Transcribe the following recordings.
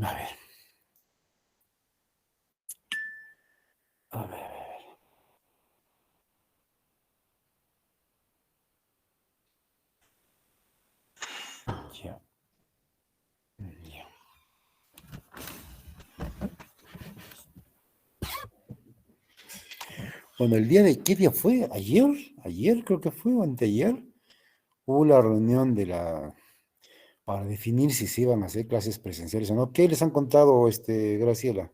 A ver, a ver, a ver. Ya, ya. Bueno, el día de, ¿qué día fue? ¿Ayer? Ayer creo que fue, o anteayer. Hubo la reunión para definir si se iban a hacer clases presenciales o no. ¿Qué les han contado, Graciela?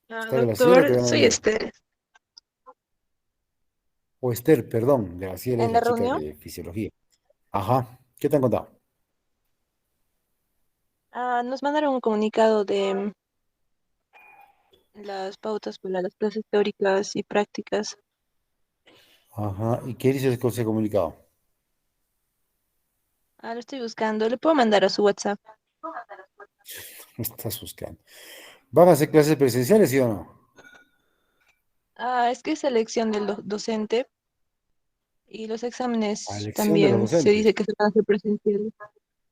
¿Está Graciela? Doctor, Todavía no ha soy venido. Esther. O Esther, perdón, Graciela es En la la chica reunión, de fisiología. Ajá, ¿qué te han contado? nos mandaron un comunicado de las pautas para las clases teóricas y prácticas. Ajá, ¿y qué dice ese comunicado? Lo estoy buscando. Le puedo mandar a su WhatsApp. Me estás buscando. ¿Van a hacer clases presenciales, sí o no? Es que es elección del docente y los A exámenes elección de los también se docentes. dice que se van a hacer presenciales.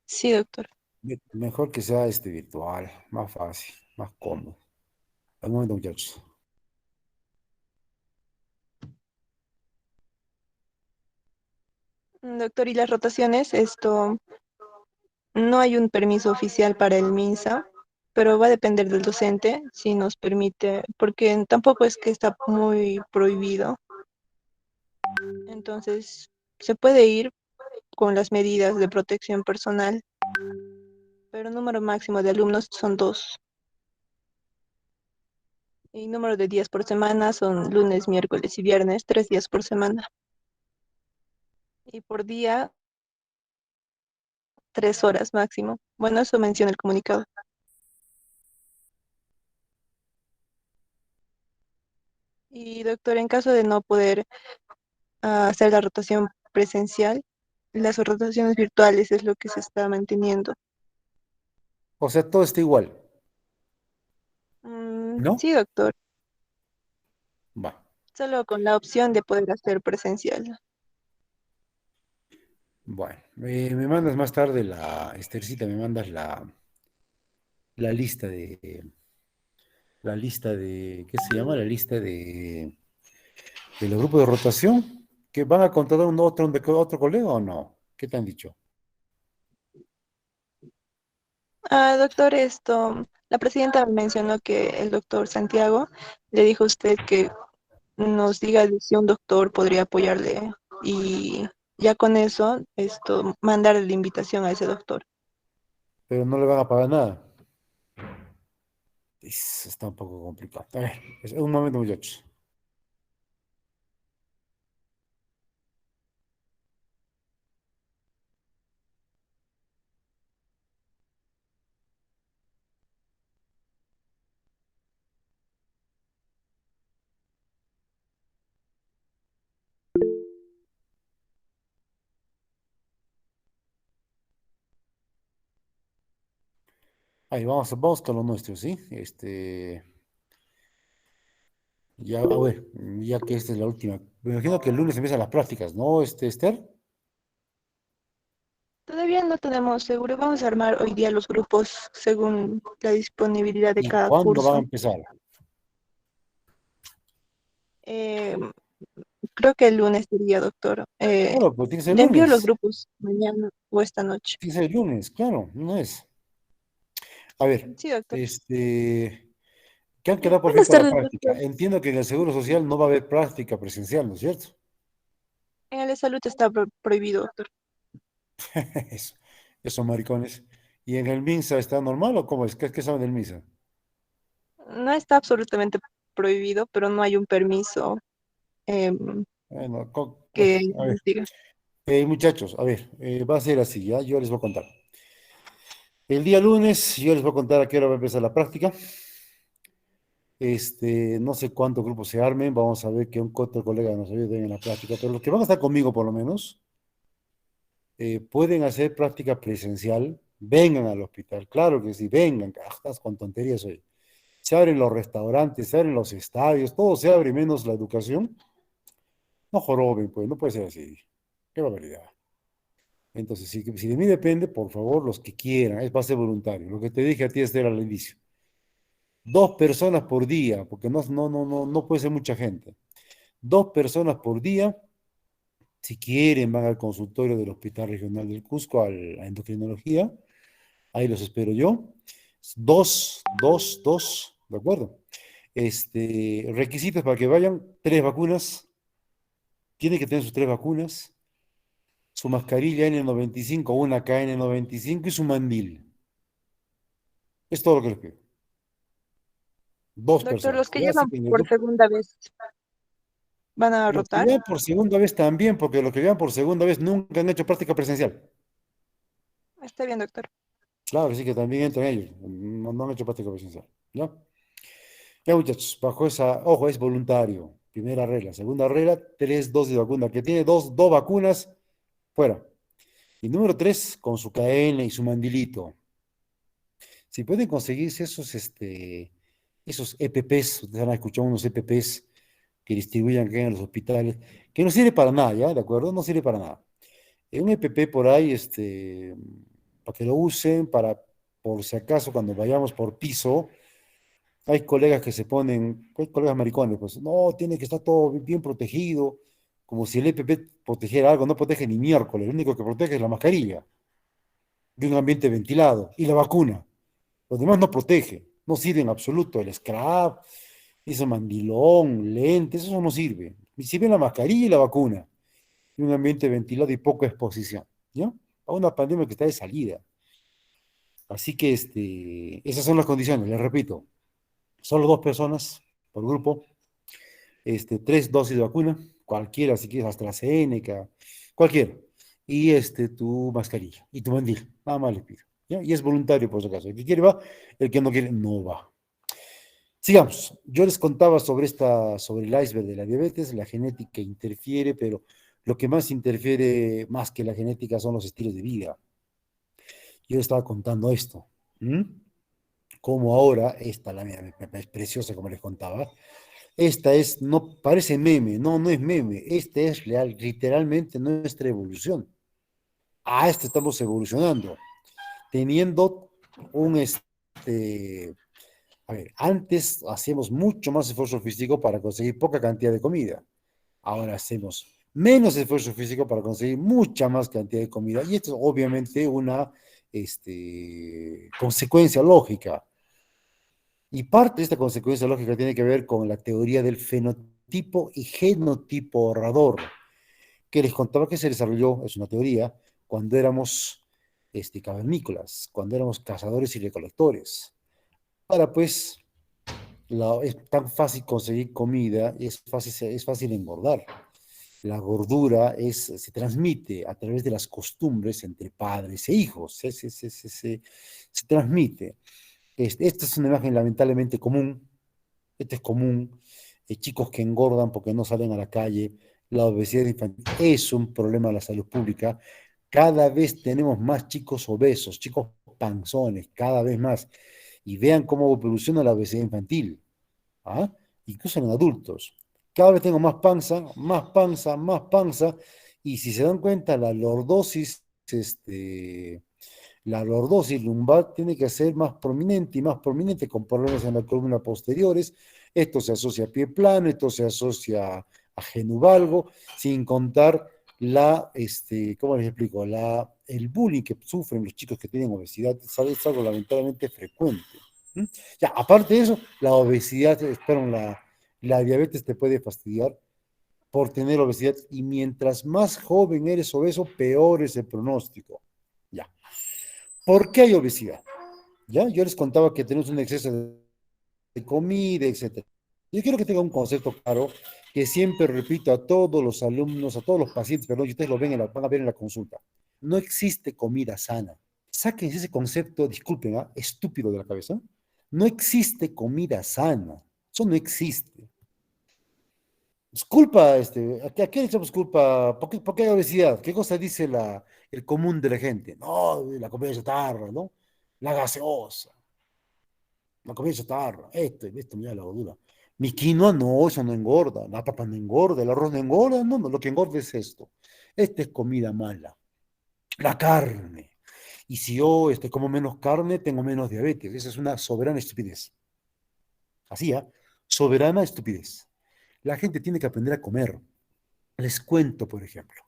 Sí, doctor. Mejor que sea virtual, más fácil, más cómodo. Un momento, muchachos. Doctor, y las rotaciones, esto no hay un permiso oficial para el MINSA, pero va a depender del docente si nos permite, porque tampoco es que está muy prohibido. Entonces, se puede ir con las medidas de protección personal, pero el número máximo de alumnos son dos. Y número de días por semana son lunes, miércoles y viernes, 3 días por semana. Y por día, 3 horas máximo. Bueno, eso menciona el comunicado. Y doctor, en caso de no poder hacer la rotación presencial, las rotaciones virtuales es lo que se está manteniendo. O sea, todo está igual, ¿no? Sí, doctor, Va. solo con la opción de poder hacer presencial. Bueno, me mandas más tarde Estercita, me mandas la lista ¿qué se llama? La lista de los grupos de rotación que van a contratar otro colega o no. ¿Qué te han dicho? Doctor, la presidenta mencionó que el doctor Santiago le dijo a usted que nos diga si un doctor podría apoyarle y ya con eso, mandarle la invitación a ese doctor. Pero no le van a pagar nada. Está un poco complicado. A ver, un momento, muchachos. Ahí vamos con lo nuestro, ¿sí? Ya, a ver, ya que esta es la última. Me imagino que el lunes empiezan las prácticas, ¿no, Esther? Todavía no tenemos seguro, vamos a armar hoy día los grupos según la disponibilidad de ¿Y cada cuándo van a curso. empezar? Eh, Creo que el lunes sería, doctor. Claro, pues tiene que ser el Le envío los lunes. grupos mañana o esta noche. Tiene que ser el lunes, claro, no es. A ver, Sí, doctor. ¿qué han quedado por fin Buenas para la tardes, práctica? doctor. Entiendo que en el Seguro Social no va a haber práctica presencial, ¿no es cierto? En el de salud está prohibido, doctor. Eso, esos maricones. ¿Y en el MINSA está normal o cómo es? ¿Qué saben del MINSA? No está absolutamente prohibido, pero no hay un permiso em, Bueno, que a ver, nos diga. muchachos, a ver, va a ser así, ¿ya? Yo les voy a contar. El día lunes yo les voy a contar a qué hora va a empezar la práctica. No sé cuántos grupos se armen, vamos a ver que un otro colega nos ayude en la práctica, pero los que van a estar conmigo por lo menos, pueden hacer práctica presencial, vengan al hospital, claro que sí, vengan, estás con tonterías hoy. Se abren los restaurantes, se abren los estadios, todo se abre menos la educación. No joroben, pues, no puede ser así. Qué barbaridad. Entonces, si de mí depende, por favor, los que quieran, es base voluntario. Lo que te dije a ti, Esther, al inicio. 2 personas por día, porque no puede ser mucha gente. 2 personas por día, si quieren, van al consultorio del Hospital Regional del Cusco, a endocrinología. Ahí los espero yo. Dos, ¿de acuerdo? Requisitos para que vayan: 3 vacunas, tiene que tener sus 3 vacunas, su mascarilla N95, una KN95 y su mandil. Es todo lo que les pido. Dos Doctor, los personas. que Ya, así llevan que por segunda vez, ¿van a los que rotar? llevan por segunda vez también, porque los que llevan por segunda vez nunca han hecho práctica presencial. Está bien, doctor. Claro, sí que también entran ellos. No han hecho práctica presencial. ¿Ya? Ya, muchachos, bajo esa, ojo, es voluntario. Primera regla. Segunda regla: 3 dosis de vacuna. Que tiene dos vacunas, fuera. Y número 3, con su KN y su mandilito. Si pueden conseguirse esos EPPs, ustedes han escuchado unos EPPs que distribuyan acá en los hospitales, que no sirve para nada, ¿ya? ¿De acuerdo? No sirve para nada. Un EPP por ahí, para que lo usen, por si acaso, cuando vayamos por piso, hay colegas que se ponen, hay colegas maricones, pues, no, tiene que estar todo bien protegido, como si el EPP protegiera algo. No protege ni miércoles, lo único que protege es la mascarilla de un ambiente ventilado y la vacuna. Los demás no protege, no sirve en absoluto. El scrap, ese mandilón, lentes, eso no sirve. Y sirve la mascarilla y la vacuna y un ambiente ventilado y poca exposición, ¿ya? A una pandemia que está de salida. Así que esas son las condiciones, les repito, solo 2 personas por grupo, 3 dosis de vacuna, cualquiera, si quieres AstraZeneca, cualquiera, y tu mascarilla y tu mandil, nada más les pido, ¿ya? Y es voluntario por si acaso, el que quiere va, el que no quiere no va. Sigamos. Yo les contaba sobre el iceberg de la diabetes. La genética interfiere, pero lo que más interfiere más que la genética son los estilos de vida. Yo estaba contando esto. ¿M? Como ahora, esta, la mía, es preciosa, como les contaba. Esta no parece meme, no es meme. Esta es real, literalmente nuestra evolución. A esto estamos evolucionando, teniendo un, a ver, antes hacíamos mucho más esfuerzo físico para conseguir poca cantidad de comida. Ahora hacemos menos esfuerzo físico para conseguir mucha más cantidad de comida. Y esto es obviamente una consecuencia lógica. Y parte de esta consecuencia lógica tiene que ver con la teoría del fenotipo y genotipo ahorrador, que les contaba que se desarrolló, es una teoría, cuando éramos cavernícolas, cuando éramos cazadores y recolectores. Ahora pues es tan fácil conseguir comida, es fácil engordar. La gordura se transmite a través de las costumbres entre padres e hijos. Se transmite. Esta es una imagen lamentablemente común. Este es común. Chicos que engordan porque no salen a la calle. La obesidad infantil es un problema de la salud pública. Cada vez tenemos más chicos obesos, chicos panzones, cada vez más. Y vean cómo evoluciona la obesidad infantil. ¿Ah? Incluso en adultos. Cada vez tengo más panza, más panza, más panza, y si se dan cuenta, la lordosis lumbar tiene que ser más prominente y más prominente, con problemas en la columna posteriores. Esto se asocia a pie plano, esto se asocia a genuvalgo, sin contar ¿cómo les explico? El bullying que sufren los chicos que tienen obesidad es algo lamentablemente frecuente. ¿Mm? Ya, aparte de eso, la obesidad, perdón, la diabetes te puede fastidiar por tener obesidad, y mientras más joven eres obeso, peor es el pronóstico. Ya. ¿Por qué hay obesidad? Ya, yo les contaba que tenemos un exceso de comida, etcétera. Yo quiero que tengan un concepto claro que siempre repito a todos los alumnos, a todos los pacientes, perdón, y ustedes lo ven van a ver en la consulta. No existe comida sana. Saquen ese concepto, disculpen, estúpido de la cabeza. No existe comida sana. Eso no existe. Es culpa, ¿a qué le echamos culpa? ¿Por qué hay obesidad? ¿Qué cosa dice el común de la gente? No, la comida chatarra, ¿no? La gaseosa, la comida chatarra, esto, mira la gordura. Mi quinoa no, eso no engorda, la papa no engorda, el arroz no engorda, no, no, lo que engorda es esto. Esta es comida mala. La carne. Y si yo como menos carne, tengo menos diabetes. Esa es una soberana estupidez. Así, ¿ah? Soberana estupidez. La gente tiene que aprender a comer. Les cuento, por ejemplo.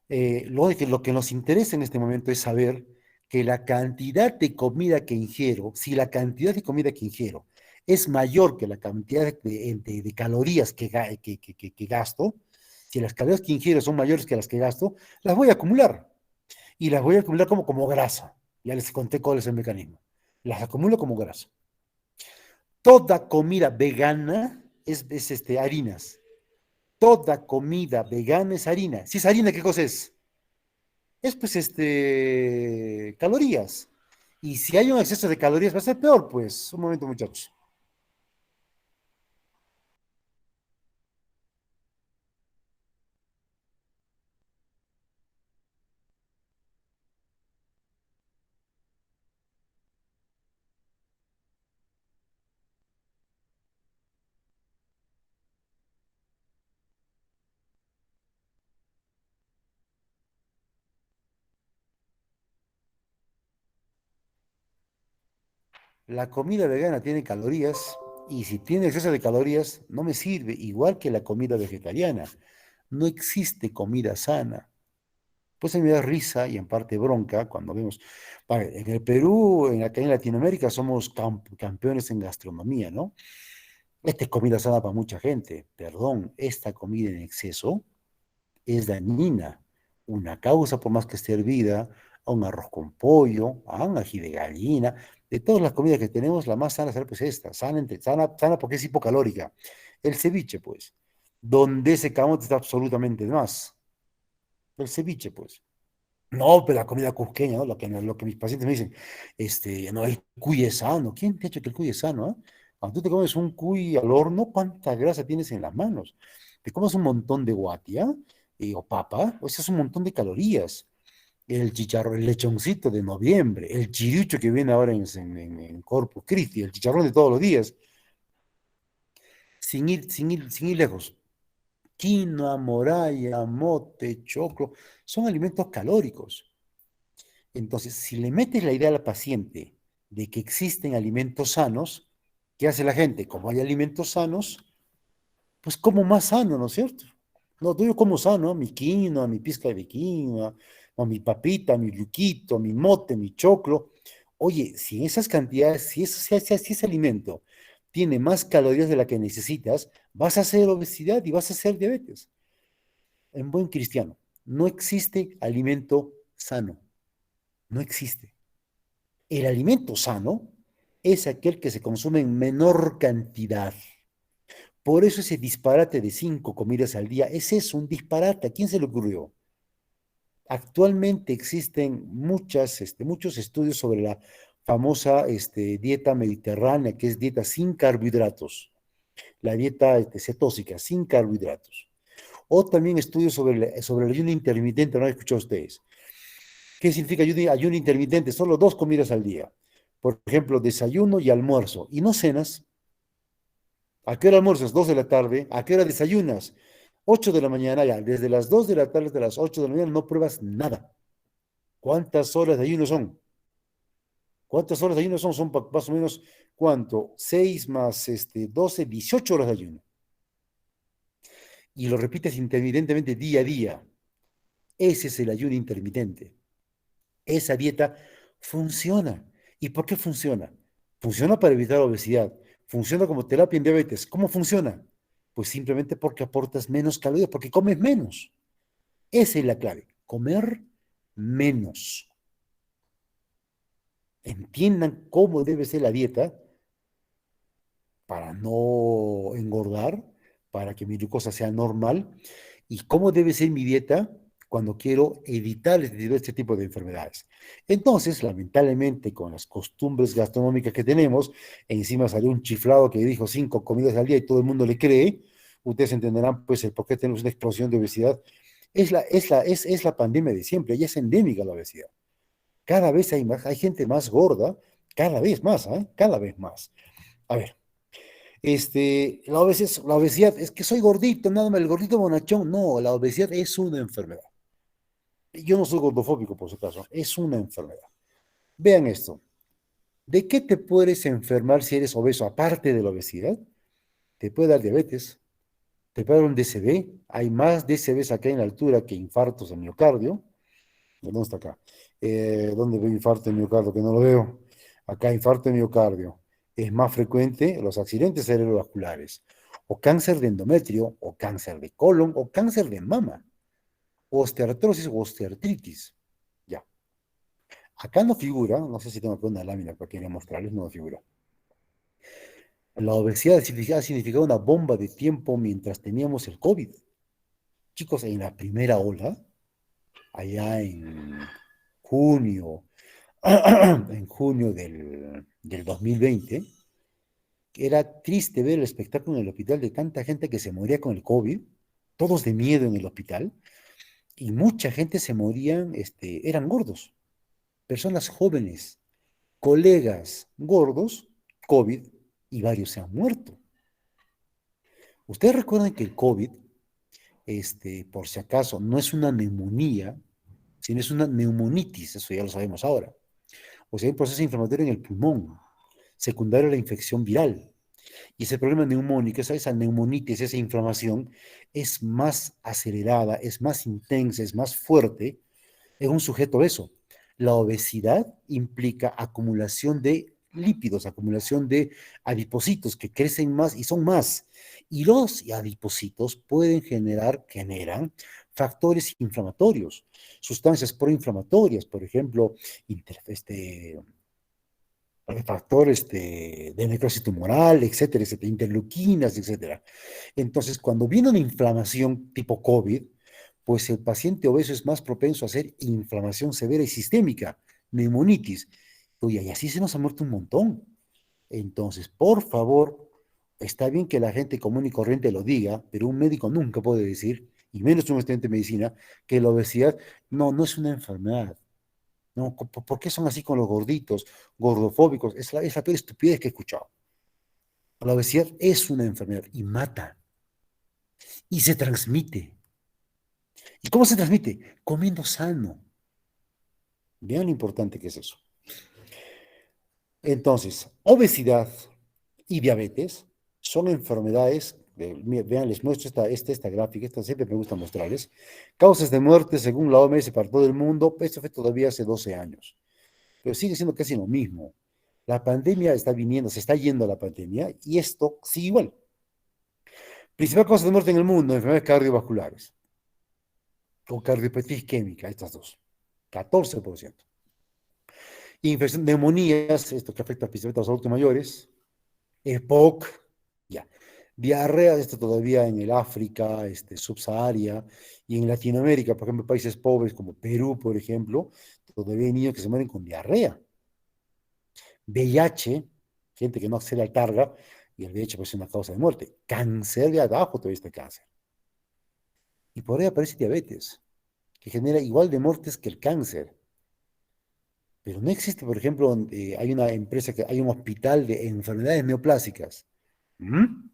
Lo que nos interesa en este momento es saber que la cantidad de comida que ingiero, si la cantidad de comida que ingiero es mayor que la cantidad de calorías que gasto, si las calorías que ingiero son mayores que las que gasto, las voy a acumular. Y las voy a acumular como grasa. Ya les conté cuál es el mecanismo. Las acumulo como grasa. Toda comida vegana es harinas. Toda comida vegana es harina. Si es harina, ¿qué cosa es? Es pues calorías. Y si hay un exceso de calorías, va a ser peor, pues. Un momento, muchachos. La comida vegana tiene calorías y si tiene exceso de calorías, no me sirve, igual que la comida vegetariana. No existe comida sana. Pues a mí me da risa y en parte bronca cuando vemos, vale, en el Perú, acá en Latinoamérica somos campeones en gastronomía, ¿no? Esta es comida sana para mucha gente. Perdón, esta comida en exceso es dañina. Una causa, por más que esté hervida, a un arroz con pollo, a un ají de gallina, de todas las comidas que tenemos, la más sana será pues esta, sana porque es hipocalórica. El ceviche, pues, donde ese camote está absolutamente de más. El ceviche, pues. No, pero la comida cusqueña, ¿no? Lo que mis pacientes me dicen, no, el cuy es sano. ¿Quién te ha dicho que el cuy es sano, ah? Cuando tú te comes un cuy al horno, ¿cuánta grasa tienes en las manos? Te comes un montón de guatia o papa, o sea, es un montón de calorías. El chicharrón, el lechoncito de noviembre, el chiriucho que viene ahora en Corpus Christi, el chicharrón de todos los días, sin ir lejos. Quinoa, moralla, mote, choclo, son alimentos calóricos. Entonces, si le metes la idea al paciente de que existen alimentos sanos, ¿qué hace la gente? Como hay alimentos sanos, pues como más sano, ¿no es cierto? No, yo como sano, mi quinoa, mi pizca de quinoa, o mi papita, mi yuquito, mi mote, mi choclo. Oye, si en esas cantidades, si ese alimento tiene más calorías de la que necesitas, vas a hacer obesidad y vas a hacer diabetes. En buen cristiano, no existe alimento sano, no existe. El alimento sano es aquel que se consume en menor cantidad. Por eso ese disparate de 5 comidas al día es eso, un disparate. ¿A quién se le ocurrió? Actualmente existen muchos estudios sobre la famosa dieta mediterránea, que es dieta sin carbohidratos, la dieta cetósica, sin carbohidratos. O también estudios sobre el ayuno intermitente, ¿no han escuchado ustedes? ¿Qué significa ayuno intermitente? Solo 2 comidas al día. Por ejemplo, desayuno y almuerzo. ¿Y no cenas? ¿A qué hora almuerzas? 2 de la tarde. ¿A qué hora desayunas? 8 de la mañana, ya. Desde las 2 de la tarde hasta las 8 de la mañana no pruebas nada. ¿Cuántas horas de ayuno son? ¿Cuántas horas de ayuno son? Son más o menos, ¿cuánto? 6 más 12, 18 horas de ayuno. Y lo repites intermitentemente día a día. Ese es el ayuno intermitente. Esa dieta funciona. ¿Y por qué funciona? Funciona para evitar obesidad. Funciona como terapia en diabetes. ¿Cómo funciona? Pues simplemente porque aportas menos calorías, porque comes menos. Esa es la clave. Comer menos. Entiendan cómo debe ser la dieta para no engordar, para que mi glucosa sea normal, y cómo debe ser mi dieta cuando quiero evitar este tipo de enfermedades. Entonces, lamentablemente, con las costumbres gastronómicas que tenemos, encima salió un chiflado que dijo 5 comidas al día y todo el mundo le cree, ustedes entenderán pues el por qué tenemos una explosión de obesidad. Es la pandemia de siempre, ya es endémica la obesidad. Cada vez hay gente más gorda, cada vez más, ¿eh? Cada vez más. A ver, La obesidad, es que soy gordito, nada más, el gordito bonachón. No, la obesidad es una enfermedad. Yo no soy gordofóbico, por si acaso, es una enfermedad. Vean esto. ¿De qué te puedes enfermar si eres obeso? Aparte de la obesidad, te puede dar diabetes, te puede dar un DCB. Hay más DCBs acá en la altura que infartos de miocardio. ¿Dónde está acá? ¿Dónde veo infarto de miocardio? Que no lo veo. Acá, infarto de miocardio. Es más frecuente los accidentes cerebrovasculares, o cáncer de endometrio, o cáncer de colon, o cáncer de mama, osteoartrosis o osteoartritis. Ya. Acá no figura, no sé si tengo acá una lámina para querer mostrarles, no figura. La obesidad ha significado una bomba de tiempo mientras teníamos el COVID. Chicos, en la primera ola, allá en junio, en junio del 2020, era triste ver el espectáculo en el hospital de tanta gente que se moría con el COVID, todos de miedo en el hospital, y mucha gente se morían, eran gordos, personas jóvenes, colegas gordos, COVID, y varios se han muerto. Ustedes recuerdan que el COVID, por si acaso, no es una neumonía, sino es una neumonitis, eso ya lo sabemos ahora. O sea, hay un proceso inflamatorio en el pulmón, secundario a la infección viral. Y ese problema neumónico, esa neumonitis, esa inflamación, es más acelerada, es más intensa, es más fuerte en un sujeto obeso. La obesidad implica acumulación de lípidos, acumulación de adipocitos que crecen más y son más. Y los adipocitos generan factores inflamatorios, sustancias proinflamatorias, por ejemplo, factor de necrosis tumoral, etcétera, etcétera, interleuquinas, etcétera. Entonces, cuando viene una inflamación tipo COVID, pues el paciente obeso es más propenso a hacer inflamación severa y sistémica, neumonitis. Oye, y así se nos ha muerto un montón. Entonces, por favor, está bien que la gente común y corriente lo diga, pero un médico nunca puede decir, y menos un estudiante de medicina, que la obesidad no es una enfermedad. No, ¿por qué son así con los gorditos, gordofóbicos? Es la peor estupidez que he escuchado. La obesidad es una enfermedad y mata y se transmite. ¿Y cómo se transmite? Comiendo sano. Vean lo importante que es eso. Entonces, obesidad y diabetes son enfermedades, vean, les muestro esta gráfica, esta siempre me gusta mostrarles. Causas de muerte según la OMS para todo el mundo, esto fue todavía hace 12 años, pero sigue siendo casi lo mismo. La pandemia está viniendo, se está yendo la pandemia y esto sigue igual. Principal causa de muerte en el mundo, enfermedades cardiovasculares o cardiopatía isquémica, estas dos, 14%. Infección, neumonías, esto que afecta principalmente a los adultos mayores, EPOC, ya. Diarrea, esto todavía en el África, subsahara, y en Latinoamérica, por ejemplo, países pobres como Perú, por ejemplo, todavía hay niños que se mueren con diarrea. VIH, gente que no accede al targa, y el VIH puede ser una causa de muerte. Cáncer de abajo todavía está el cáncer. Y por ahí aparece diabetes, que genera igual de muertes que el cáncer. Pero no existe, por ejemplo, hay una empresa hay un hospital de enfermedades neoplásicas. ¿Mm?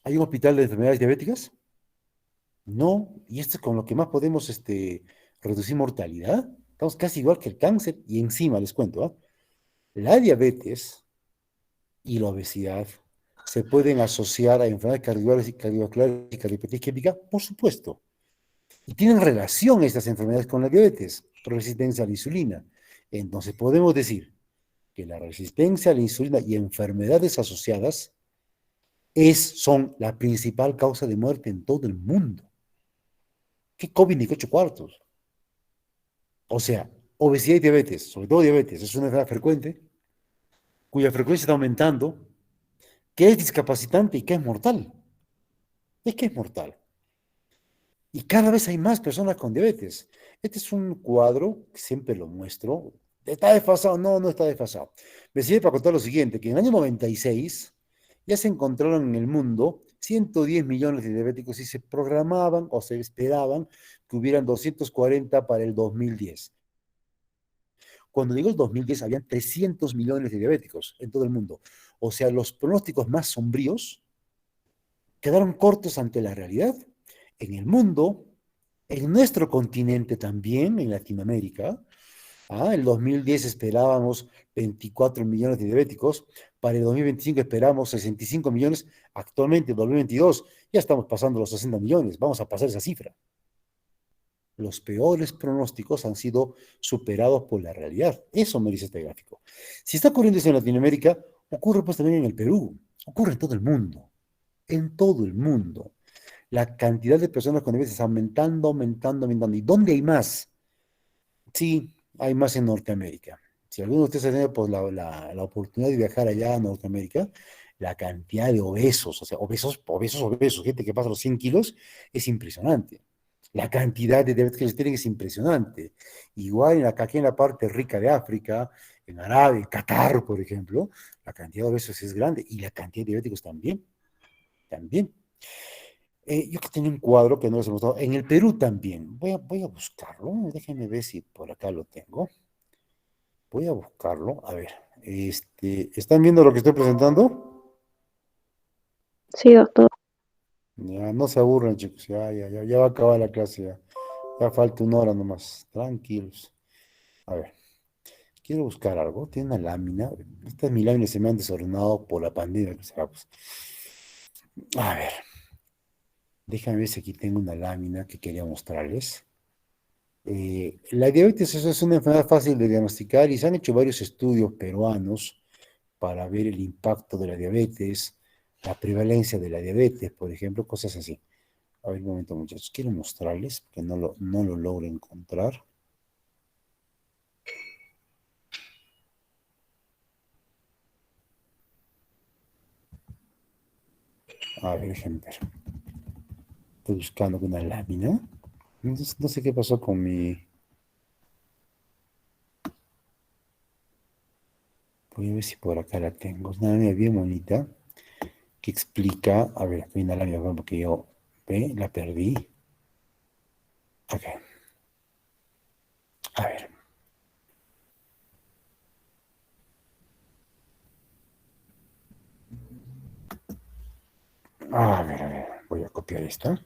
¿Hay un hospital de enfermedades diabéticas? No, y esto es con lo que más podemos reducir mortalidad. Estamos casi igual que el cáncer y encima les cuento, ¿ah? La diabetes y la obesidad se pueden asociar a enfermedades cardiovasculares y cardiopatía isquémica, por supuesto. Y tienen relación estas enfermedades con la diabetes, resistencia a la insulina. Entonces podemos decir que la resistencia a la insulina y enfermedades asociadas son la principal causa de muerte en todo el mundo. ¿Qué COVID ni qué ocho cuartos? O sea, obesidad y diabetes, sobre todo diabetes, es una enfermedad frecuente, cuya frecuencia está aumentando, que es discapacitante y que es mortal. Es que es mortal. Y cada vez hay más personas con diabetes. Este es un cuadro que siempre lo muestro. ¿Está desfasado? No, no está desfasado. Me sirve para contar lo siguiente, que en el año 96 ya se encontraron en el mundo 110 millones de diabéticos y se programaban o se esperaban que hubieran 240 para el 2010. Cuando llegó el 2010 habían 300 millones de diabéticos en todo el mundo. O sea, los pronósticos más sombríos quedaron cortos ante la realidad. En el mundo, en nuestro continente también, en Latinoamérica, el 2010 esperábamos 24 millones de diabéticos, para el 2025 esperamos 65 millones, actualmente en 2022 ya estamos pasando los 60 millones, vamos a pasar esa cifra. Los peores pronósticos han sido superados por la realidad. Eso me dice este gráfico. Si está ocurriendo eso en Latinoamérica, ocurre pues también en el Perú, ocurre en todo el mundo, en todo el mundo. La cantidad de personas con diabetes está aumentando, aumentando, aumentando. ¿Y dónde hay más? Sí, hay más en Norteamérica. Si alguno de ustedes ha tenido pues, la oportunidad de viajar allá a Norteamérica, la cantidad de obesos, o sea, obesos, obesos, obesos, gente que pasa los 100 kilos, es impresionante. La cantidad de diabetes que les tienen es impresionante. Igual aquí en la parte rica de África, en Arabia, en Qatar, por ejemplo, la cantidad de obesos es grande y la cantidad de diabéticos también, también. Yo que tenía un cuadro que no les he mostrado. En el Perú también. Voy a buscarlo. Déjenme ver si por acá lo tengo. Voy a buscarlo. A ver. ¿Están viendo lo que estoy presentando? Sí, doctor. Ya, no se aburren, chicos. Ya va a acabar la clase. Ya falta una hora nomás. Tranquilos. A ver. Quiero buscar algo. Tiene una lámina. Estas mis láminas se me han desordenado por la pandemia que será, pues. A ver. Déjame ver si aquí tengo una lámina que quería mostrarles. La diabetes es una enfermedad fácil de diagnosticar y se han hecho varios estudios peruanos para ver el impacto de la diabetes, la prevalencia de la diabetes, por ejemplo, cosas así. A ver, un momento, muchachos, quiero mostrarles, que no lo logro encontrar. A ver, déjenme ver. Estoy buscando una lámina. No sé qué pasó con mi... Voy a ver si por acá la tengo. Es una lámina bien bonita que explica... A ver, aquí hay una lámina porque yo la perdí. Ok, a ver. A ver, voy a copiar esto.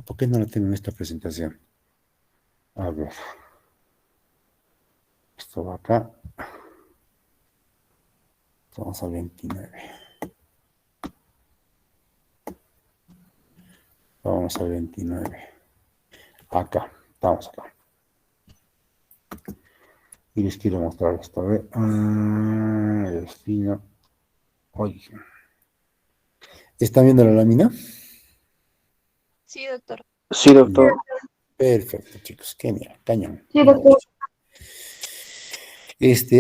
¿Por qué no lo tengo en esta presentación? A ver, esto va acá. Vamos al 29. Vamos al 29. Acá, estamos acá. Y les quiero mostrar esto. A ver, el destino. Oye, ¿están viendo la lámina? Sí, doctor. Sí, doctor. Perfecto, chicos. Genial, cañón. Sí, doctor.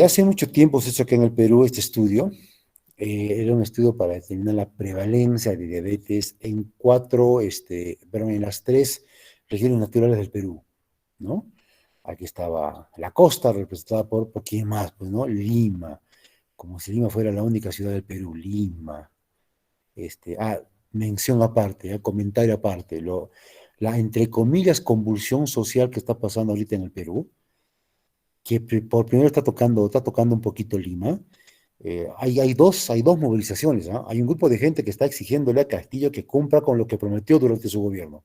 Hace mucho tiempo se hizo aquí en el Perú este estudio. Era un estudio para determinar la prevalencia de diabetes en en las tres regiones naturales del Perú, ¿no? Aquí estaba la costa, representada por quién más, pues, ¿no? Lima, como si Lima fuera la única ciudad del Perú, Lima. Mención aparte, comentario aparte, la entre comillas convulsión social que está pasando ahorita en el Perú, que por primero está tocando un poquito Lima. Hay dos movilizaciones, ¿ah? Hay un grupo de gente que está exigiéndole a Castillo que cumpla con lo que prometió durante su gobierno.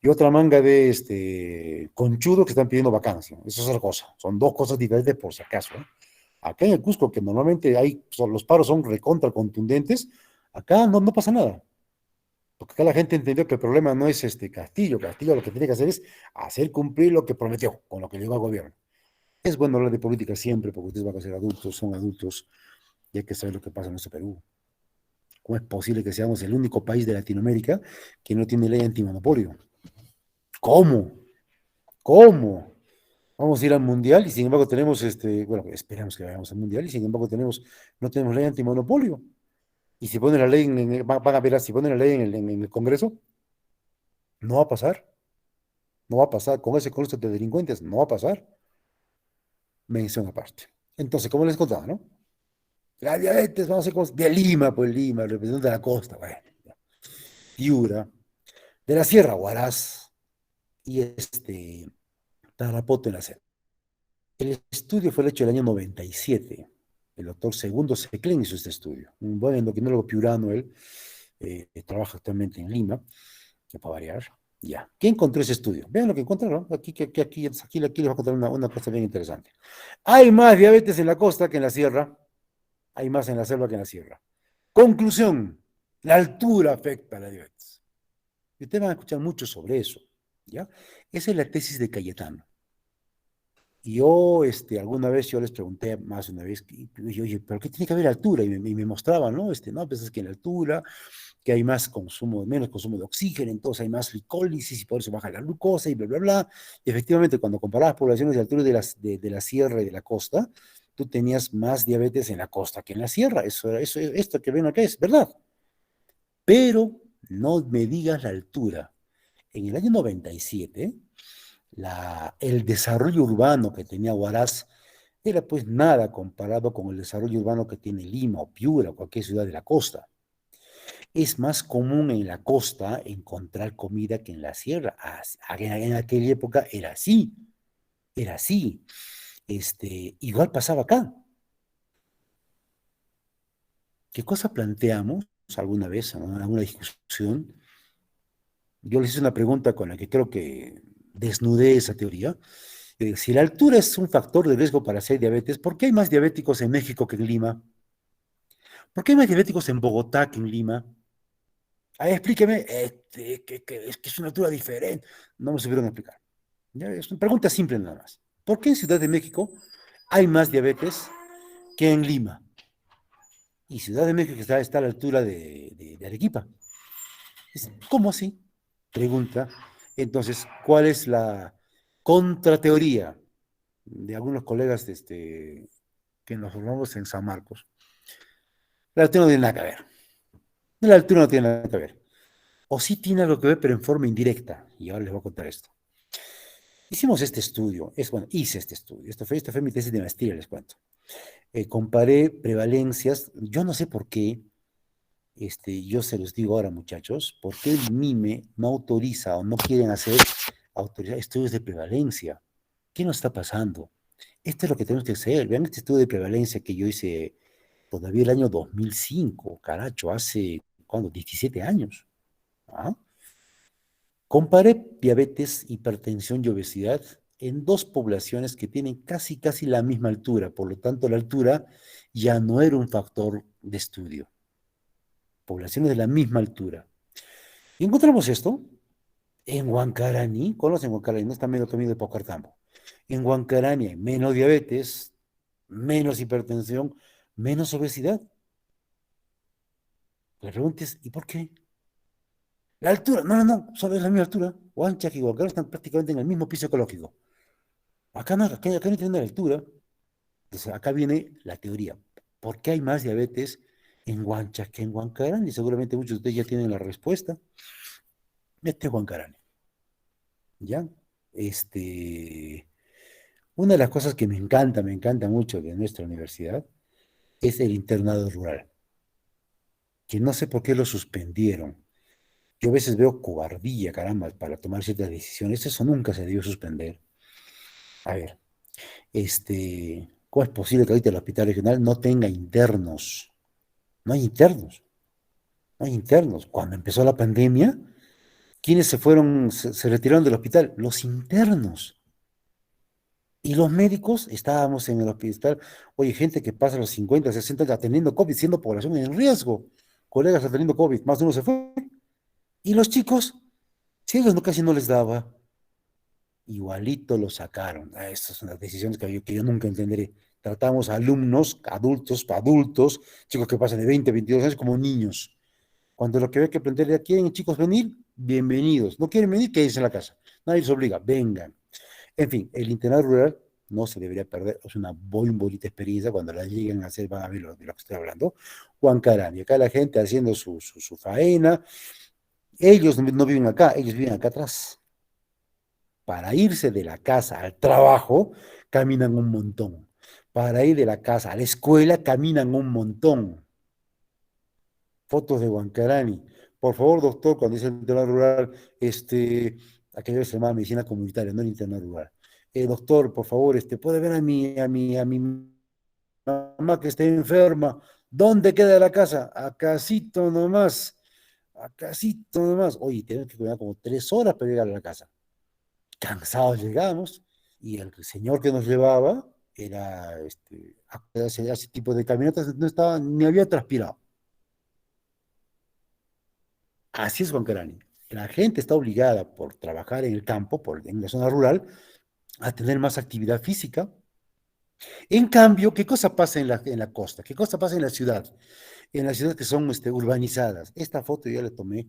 Y otra manga de conchudos que están pidiendo vacancia. Eso es otra cosa. Son dos cosas diferentes por si acaso, ¿eh? Acá en el Cusco, que normalmente los paros son recontra contundentes, acá no pasa nada. Porque acá la gente entendió que el problema no es Castillo. Castillo lo que tiene que hacer es hacer cumplir lo que prometió con lo que llegó al gobierno. Es bueno hablar de política siempre, porque ustedes van a ser adultos, son adultos, y hay que saber lo que pasa en nuestro Perú. ¿Cómo es posible que seamos el único país de Latinoamérica que no tiene ley antimonopolio? ¿Cómo? ¿Cómo? Vamos a ir al mundial y sin embargo tenemos, bueno, esperamos que vayamos al mundial y sin embargo no tenemos ley antimonopolio. Y si ponen la ley, van a ver, si ponen la ley en el Congreso, no va a pasar, no va a pasar. Con ese congreso de delincuentes, no va a pasar. Mención aparte. Entonces, como les contaba, ¿no? La diabetes, vamos a hacer cosas de Lima, pues Lima, representante de la costa, bueno, Piura, de la Sierra Huaraz y Tarapoto en la selva. El estudio fue hecho el año 97. El doctor Segundo Seclén hizo este estudio. Un buen endocrinólogo piurano, él trabaja actualmente en Lima, que para variar. Ya. ¿Quién encontró ese estudio? Vean lo que encontraron. Aquí les voy a contar una cosa bien interesante. Hay más diabetes en la costa que en la sierra. Hay más en la selva que en la sierra. Conclusión. La altura afecta a la diabetes. Y ustedes van a escuchar mucho sobre eso. ¿Ya? Esa es la tesis de Cayetano. Y yo, alguna vez yo les pregunté más de una vez, oye, ¿pero qué tiene que haber altura? Y me mostraban, ¿no? No, pues es que en la altura, que hay más consumo, menos consumo de oxígeno, entonces hay más glicólisis y por eso baja la glucosa y bla, bla, bla. Y efectivamente, cuando comparabas poblaciones de altura de la sierra y de la costa, tú tenías más diabetes en la costa que en la sierra. Esto que ven acá es verdad. Pero no me digas la altura. En el año 97 el desarrollo urbano que tenía Huaraz era pues nada comparado con el desarrollo urbano que tiene Lima o Piura o cualquier ciudad de la costa. Es más común en la costa encontrar comida que en la sierra. En aquella época era así, era así. Igual pasaba acá. ¿Qué cosa planteamos alguna vez en alguna discusión? Yo les hice una pregunta con la que creo que desnudé esa teoría. Si la altura es un factor de riesgo para hacer diabetes, ¿por qué hay más diabéticos en México que en Lima? ¿Por qué hay más diabéticos en Bogotá que en Lima? Explíqueme, es que es una altura diferente. No me supieron explicar. Ya, es una pregunta simple nada más. ¿Por qué en Ciudad de México hay más diabetes que en Lima? Y Ciudad de México está a la altura de Arequipa. ¿Cómo así? Pregunta. Entonces, ¿cuál es la contrateoría de algunos colegas que nos formamos en San Marcos? La altura no tiene nada que ver. La altura no tiene nada que ver. O sí tiene algo que ver, pero en forma indirecta. Y ahora les voy a contar esto. Hicimos este estudio. Hice este estudio. Esta fue mi tesis de maestría, les cuento. Comparé prevalencias. Yo no sé por qué, yo se los digo ahora, muchachos, por qué el MIME no autoriza o no quieren autorizar estudios de prevalencia. ¿Qué nos está pasando? Esto es lo que tenemos que hacer. Vean este estudio de prevalencia que yo hice todavía el año 2005, caracho, hace, ¿cuándo? 17 años. ¿Ah? Comparé diabetes, hipertensión y obesidad en dos poblaciones que tienen casi, casi la misma altura. Por lo tanto, la altura ya no era un factor de estudio. Poblaciones de la misma altura. Y encontramos esto en Huancarani. ¿Conocen Huancarani? No está medio camino de Paucartambo. En Huancarani hay menos diabetes, menos hipertensión, menos obesidad. La pregunta es, ¿y por qué? La altura, no, solo es la misma altura. Huanchac y Huancarani están prácticamente en el mismo piso ecológico. Acá no tiene la altura. Entonces, acá viene la teoría. ¿Por qué hay más diabetes en Huanchac que en Huancarani? Seguramente muchos de ustedes ya tienen la respuesta. Este es Huancarani. ¿Ya? Una de las cosas que me encanta mucho de nuestra universidad, es el internado rural, que no sé por qué lo suspendieron. Yo a veces veo cobardía, caramba, para tomar ciertas decisiones. Eso nunca se debió suspender. A ver, ¿cómo es posible que ahorita el hospital regional no tenga internos? No hay internos, no hay internos. Cuando empezó la pandemia, ¿quiénes se retiraron del hospital? Los internos. Y los médicos, estábamos en el hospital, oye, gente que pasa los 50, 60 atendiendo COVID, siendo población en riesgo, colegas atendiendo COVID, más de uno se fue. Y los chicos, si ellos casi no les daba, igualito lo sacaron. Estas son las decisiones que yo nunca entenderé. Tratamos a alumnos, adultos, chicos que pasan de 20, 22 años como niños. Cuando lo que hay que aprenderle, ¿quieren chicos venir? Bienvenidos. ¿No quieren venir? Quédense en la casa. Nadie les obliga, vengan. En fin, el internado rural no se debería perder, es una muy bonita experiencia, cuando la lleguen a hacer van a ver de lo que estoy hablando. Huancarán, y acá la gente haciendo su faena, ellos no viven acá, ellos viven acá atrás. Para irse de la casa al trabajo, caminan un montón. Para ir de la casa a la escuela, caminan un montón. Fotos de Huancarani. Por favor, doctor, cuando dice el internado rural, aquello se llama medicina comunitaria, no el internado rural. doctor, por favor, ¿puede ver a mi mamá que está enferma? ¿Dónde queda la casa? Acasito nomás, acasito nomás. Oye, tenemos que caminar como 3 horas para llegar a la casa. Cansados llegamos y el señor que nos llevaba era, ese tipo de caminatas no estaba, ni había transpirado. Así es con Kerani. La gente está obligada por trabajar en el campo, en la zona rural, a tener más actividad física. En cambio, ¿qué cosa pasa en la costa? ¿Qué cosa pasa en la ciudad? En las ciudades que son urbanizadas. Esta foto ya la tomé,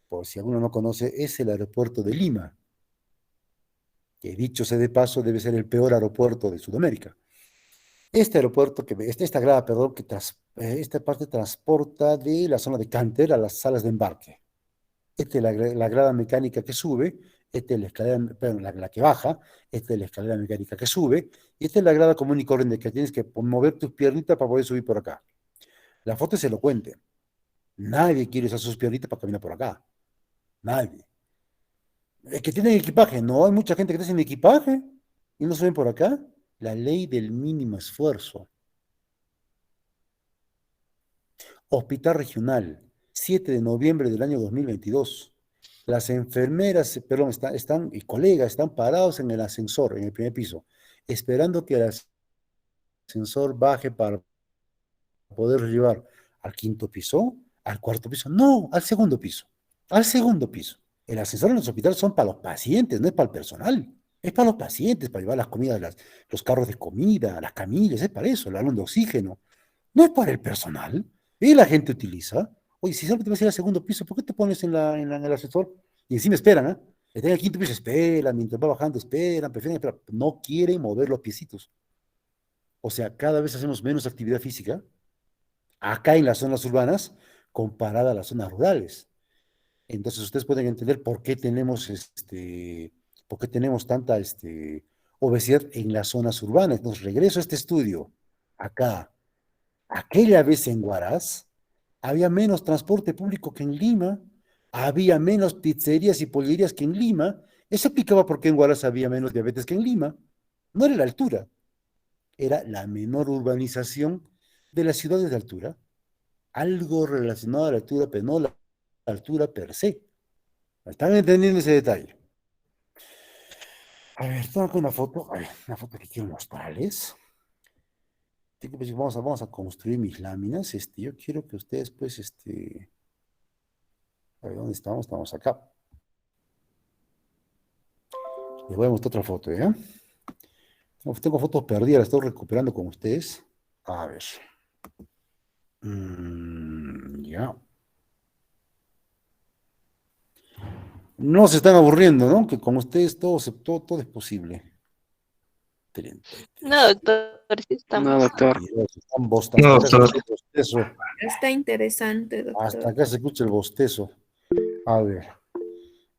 por si alguno no conoce, es el aeropuerto de Lima, que dicho sea de paso, debe ser el peor aeropuerto de Sudamérica. Este aeropuerto, esta grada, perdón, esta parte transporta de la zona de Canter a las salas de embarque. Esta es la grada mecánica que sube, esta es la escalera, perdón, la que baja, esta es la escalera mecánica que sube, y esta es la grada común y corriente que tienes que mover tus piernitas para poder subir por acá. La foto es elocuente. Nadie quiere usar sus piernitas para caminar por acá. Nadie. Es que tienen equipaje. No, hay mucha gente que está sin equipaje y no suben por acá. La ley del mínimo esfuerzo. Hospital Regional, 7 de noviembre del año 2022. Las enfermeras, perdón, y colegas están parados en el ascensor, en el primer piso, esperando que el ascensor baje para poder llevar al quinto piso, al cuarto piso, no, al segundo piso, al segundo piso. El ascensor en los hospitales son para los pacientes, no es para el personal. Es para los pacientes, para llevar las comidas, los carros de comida, las camillas, es para eso, el balón de oxígeno. No es para el personal. Y la gente utiliza. Oye, si solamente vas a ir al segundo piso, ¿por qué te pones en el ascensor? Y encima esperan, ¿ah? Están en el quinto piso, esperan, mientras va bajando, esperan, prefieren esperar. No quieren mover los piecitos. O sea, cada vez hacemos menos actividad física acá en las zonas urbanas comparada a las zonas rurales. Entonces ustedes pueden entender por qué tenemos tanta obesidad en las zonas urbanas. Entonces regreso a este estudio. Acá, aquella vez en Huaraz, había menos transporte público que en Lima, había menos pizzerías y pollerías que en Lima. Eso explicaba por qué en Huaraz había menos diabetes que en Lima. No era la altura, era la menor urbanización de las ciudades de altura. Algo relacionado a la altura, pero no la altura per se. ¿Están entendiendo ese detalle? A ver, tengo acá una foto que quiero mostrarles. Pues, vamos a construir mis láminas. Yo quiero que ustedes, pues, a ver, ¿dónde estamos? Estamos acá. Les voy a mostrar otra foto, ¿ya? Tengo fotos perdidas, las estoy recuperando con ustedes. A ver. Ya. No se están aburriendo, ¿no? Que con ustedes todo es posible. 33. No, doctor, sí No, estamos. doctor. Están hasta No, acá se doctor. escucha el bostezo. Está interesante, Hasta doctor. acá se escucha el bostezo. A ver.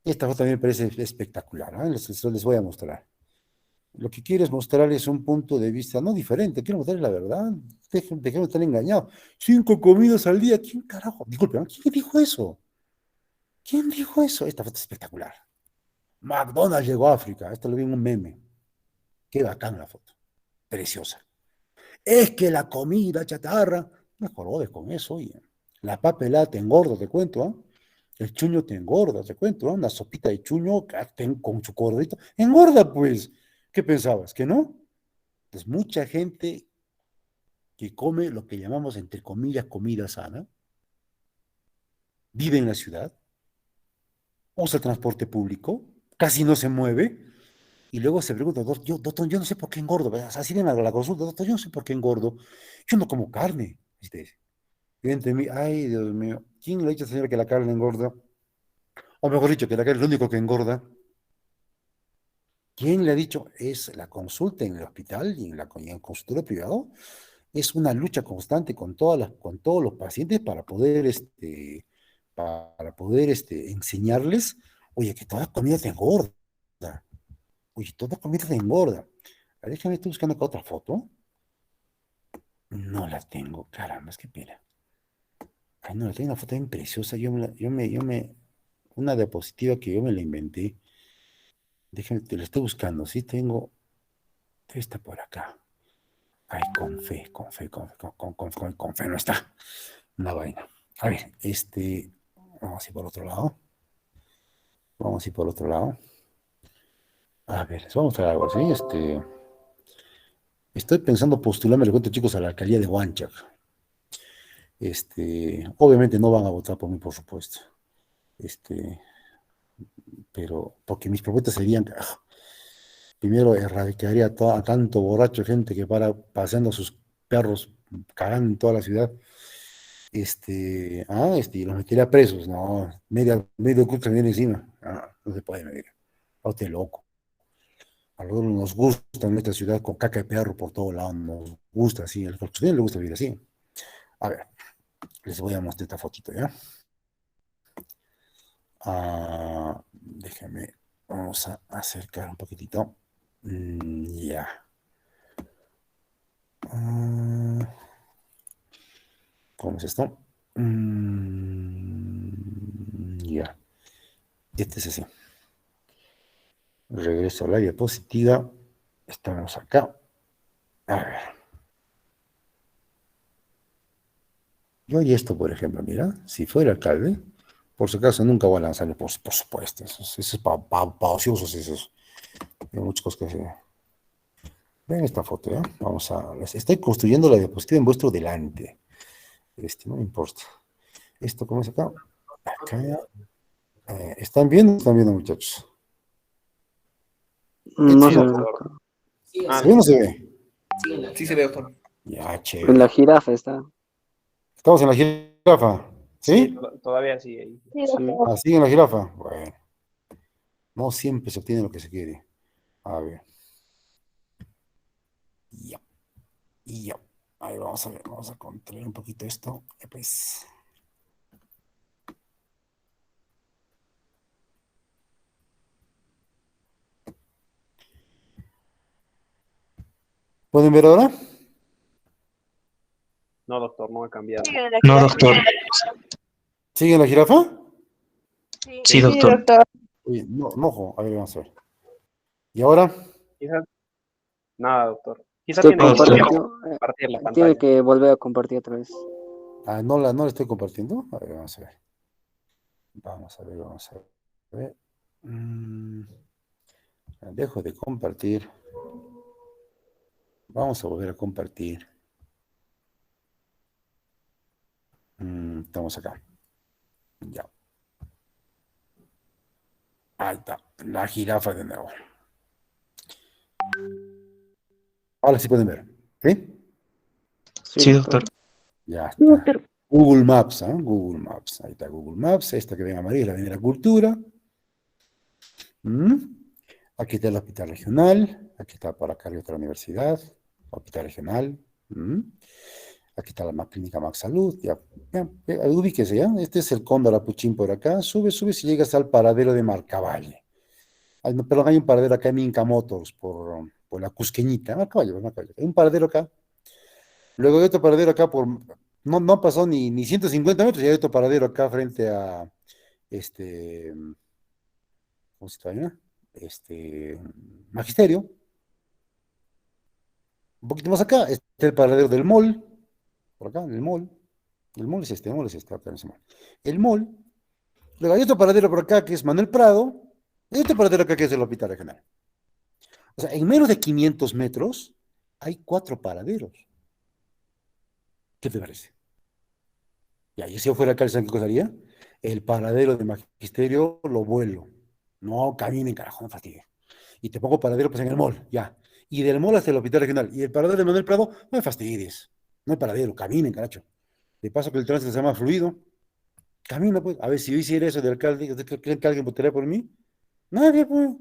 Esta foto también me parece espectacular, ¿eh? Les voy a mostrar. Lo que quiero es mostrarles un punto de vista no diferente, quiero mostrarles la verdad. Dejen de estar engañados. 5 comidas al día, ¿quién carajo? Disculpe, ¿no? ¿Quién dijo eso? ¿Quién dijo eso? Esta foto es espectacular. McDonald's llegó a África, esto lo vi en un meme. Qué bacán la foto, preciosa. Es que la comida chatarra, no jodes con eso, oye. La papelada te engorda, te cuento, ¿ah? El chuño te engorda, te cuento, ¿ah? Una sopita de chuño con su cordito, engorda, pues. ¿Qué pensabas? ¿Que no? Pues mucha gente que come lo que llamamos, entre comillas, comida sana, vive en la ciudad, usa el transporte público, casi no se mueve, y luego se pregunta, doctor, yo no sé por qué engordo, así viene a la consulta, doctor, yo no sé por qué engordo, yo no como carne, ¿viste? Y entre mí, ay, Dios mío, ¿quién le ha dicho, señor, que la carne engorda? O mejor dicho, que la carne es lo único que engorda. ¿Quién le ha dicho? Es la consulta en el hospital y en el consultorio privado. Es una lucha constante con todos los pacientes para poder enseñarles, oye, que toda comida te engorda. Oye, toda comida te engorda. A ver, déjame, estoy buscando acá otra foto. No la tengo, caramba, es que pena. Ay, no, la tengo una foto bien preciosa. Una diapositiva que yo me la inventé. Déjenme, te lo estoy buscando. Sí, tengo esta por acá. Ay, con fe, con fe no está. Una vaina. A ver, vamos a ir por otro lado. Vamos a ir por otro lado. A ver, les vamos a mostrar algo así. Estoy pensando postularme, le cuento chicos, a la alcaldía de Huanchac. Obviamente no van a votar por mí, por supuesto. Este, pero porque mis propuestas serían, primero erradicaría a tanto borracho, gente que para paseando a sus perros, cagando en toda la ciudad. Y los metería presos, no, medio club se me viene encima. No se puede medir. A usted loco. A los nos gusta en esta ciudad con caca de perro por todo lado, nos gusta así, a los costeños les gusta vivir así. A ver, les voy a mostrar esta fotito, ¿ya? Déjenme, vamos a acercar un poquitito. Ya. ¿Cómo es esto? Ya. Este es así. Regreso a la diapositiva. Estamos acá. A ver. Yo y esto, por ejemplo, mira, si fuera alcalde, por si acaso nunca voy a lanzarle, por supuesto, esos ociosos, esos. Hay muchas cosas que hacer. Ven esta foto, ¿ya? Estoy construyendo la diapositiva en vuestro delante. No me importa. ¿Esto cómo es acá? Acá. ¿Están viendo? ¿Están viendo, muchachos? No Sí, se ve, doctor. doctor. ¿Se ve o no se ve? Sí se ve, doctor. Ya, En chévere. la jirafa está. Estamos en la jirafa, Sí, ¿sí? todavía sí. Ahí. Sí. Ah, ¿sigue en la jirafa? Bueno, no siempre se obtiene lo que se quiere. A ver. Ya, ya. Ahí vamos a ver, vamos a controlar un poquito esto. Pues. ¿Pueden ver ahora? No, doctor, no ha cambiado. No, doctor. ¿Sigue en la jirafa? Sí, doctor. Oye, no, no, a ver, vamos a ver. ¿Y ahora? Quizás, nada, doctor. Quizás Usted tiene que Doctor. compartir la tiene pantalla. que volver a compartir otra vez. No la estoy compartiendo. A ver, vamos a ver. Vamos a ver. Dejo de compartir. Vamos a volver a compartir. Estamos acá. Ya. Ahí está. La jirafa de nuevo. Ahora sí pueden ver. ¿Sí? Sí, doctor. Ya está. Google Maps, ¿ah? Google Maps. Ahí está Google Maps. Esta que ven amarilla es la Avenida Cultura. ¿Mm? Aquí está el hospital regional. Aquí está por acá arriba otra universidad. Hospital regional. ¿Mm? Aquí está la clínica Max Salud. Ya, ubíquese, ¿ya? Este es el Cóndor Apuchín por acá. Sube si llegas al paradero de Marcavalle. No, perdón, hay un paradero acá en Inca Motors por la Cusqueñita. Marcavalle. Hay un paradero acá. Luego hay otro paradero acá no han pasado ni 150 metros, y hay otro paradero acá frente a ¿cómo se llama? Magisterio. Un poquito más acá está el paradero del mall, por acá, en el mall. El mall es este, acá en ese mall. El mall. Luego hay otro paradero por acá que es Manuel Prado, y otro paradero acá que es el Hospital Regional. O sea, en menos de 500 metros hay 4 paraderos. ¿Qué te parece? Ya, y si yo fuera alcalde, ¿saben qué cosa haría? El paradero de Magisterio lo vuelo. No caminen, carajo, no fastidien. Y te pongo paradero pues en el mall, ya. Y del mall hasta el hospital regional. Y el paradero de Manuel Prado, no me fastidies. No hay paradero, caminen, caracho. De paso que el tránsito sea más fluido. Camina, pues. A ver, si yo hiciera eso de alcalde, ¿creen que alguien votaría por mí? Nadie, pues.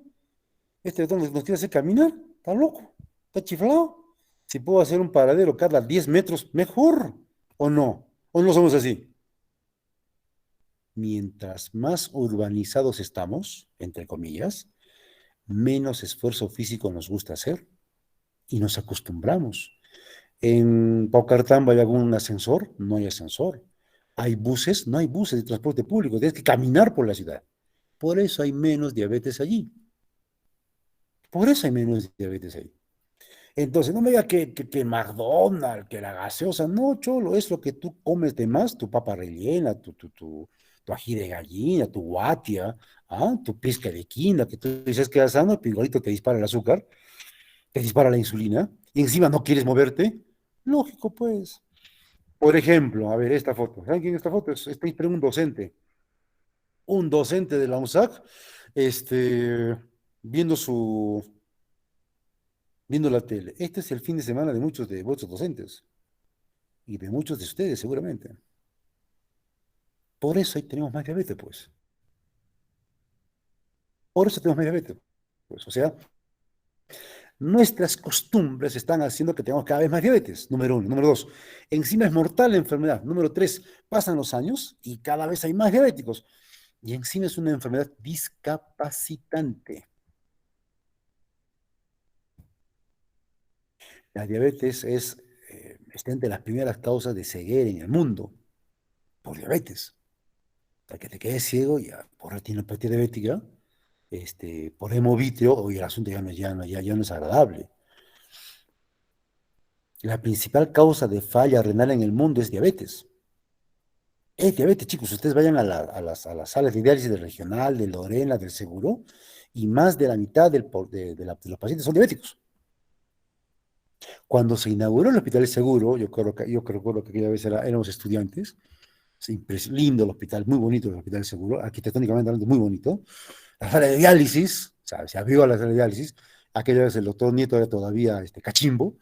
Nos quiere hacer caminar. Está loco. Está chiflado. Si puedo hacer un paradero cada 10 metros, mejor. ¿O no? ¿O no somos así? Mientras más urbanizados estamos, entre comillas, menos esfuerzo físico nos gusta hacer y nos acostumbramos. En Paucartambo hay algún ascensor, no hay ascensor. Hay buses, no hay buses de transporte público, tienes que caminar por la ciudad. Por eso hay menos diabetes allí. Por eso hay menos diabetes ahí. Entonces, no me diga que McDonald's, que la gaseosa, no, cholo, es lo que tú comes de más, tu papa rellena, tu ají de gallina, tu guatia, tu pizca de quina, que tú dices que es sano, pero igualito te dispara el azúcar, te dispara la insulina, y encima no quieres moverte. Lógico, pues. Por ejemplo, a ver, esta foto. ¿Saben quién es esta foto? Pero un docente de la UNSAC, viendo viendo la tele. Este es el fin de semana de muchos de vuestros docentes y de muchos de ustedes seguramente. Por eso ahí tenemos más diabetes, pues. Por eso tenemos más diabetes. Pues, o sea, nuestras costumbres están haciendo que tengamos cada vez más diabetes, número uno. Número dos, encima es mortal la enfermedad. Número tres, pasan los años y cada vez hay más diabéticos. Y encima es una enfermedad discapacitante. La diabetes está entre las primeras causas de ceguera en el mundo, por diabetes. Para que te quedes ciego ya por retinopatía diabética, por hemovitrio, hoy el asunto ya no es agradable. La principal causa de falla renal en el mundo es diabetes. Es diabetes, chicos. Ustedes vayan a las salas de diálisis del regional, de Lorena, del Seguro, y más de la mitad de los pacientes son diabéticos. Cuando se inauguró el Hospital del Seguro, recuerdo que aquella vez éramos estudiantes, lindo el hospital, muy bonito el Hospital del Seguro, arquitectónicamente hablando, muy bonito. La sala de diálisis, o sea, se abrió la sala de diálisis, aquella vez el doctor Nieto era todavía cachimbo,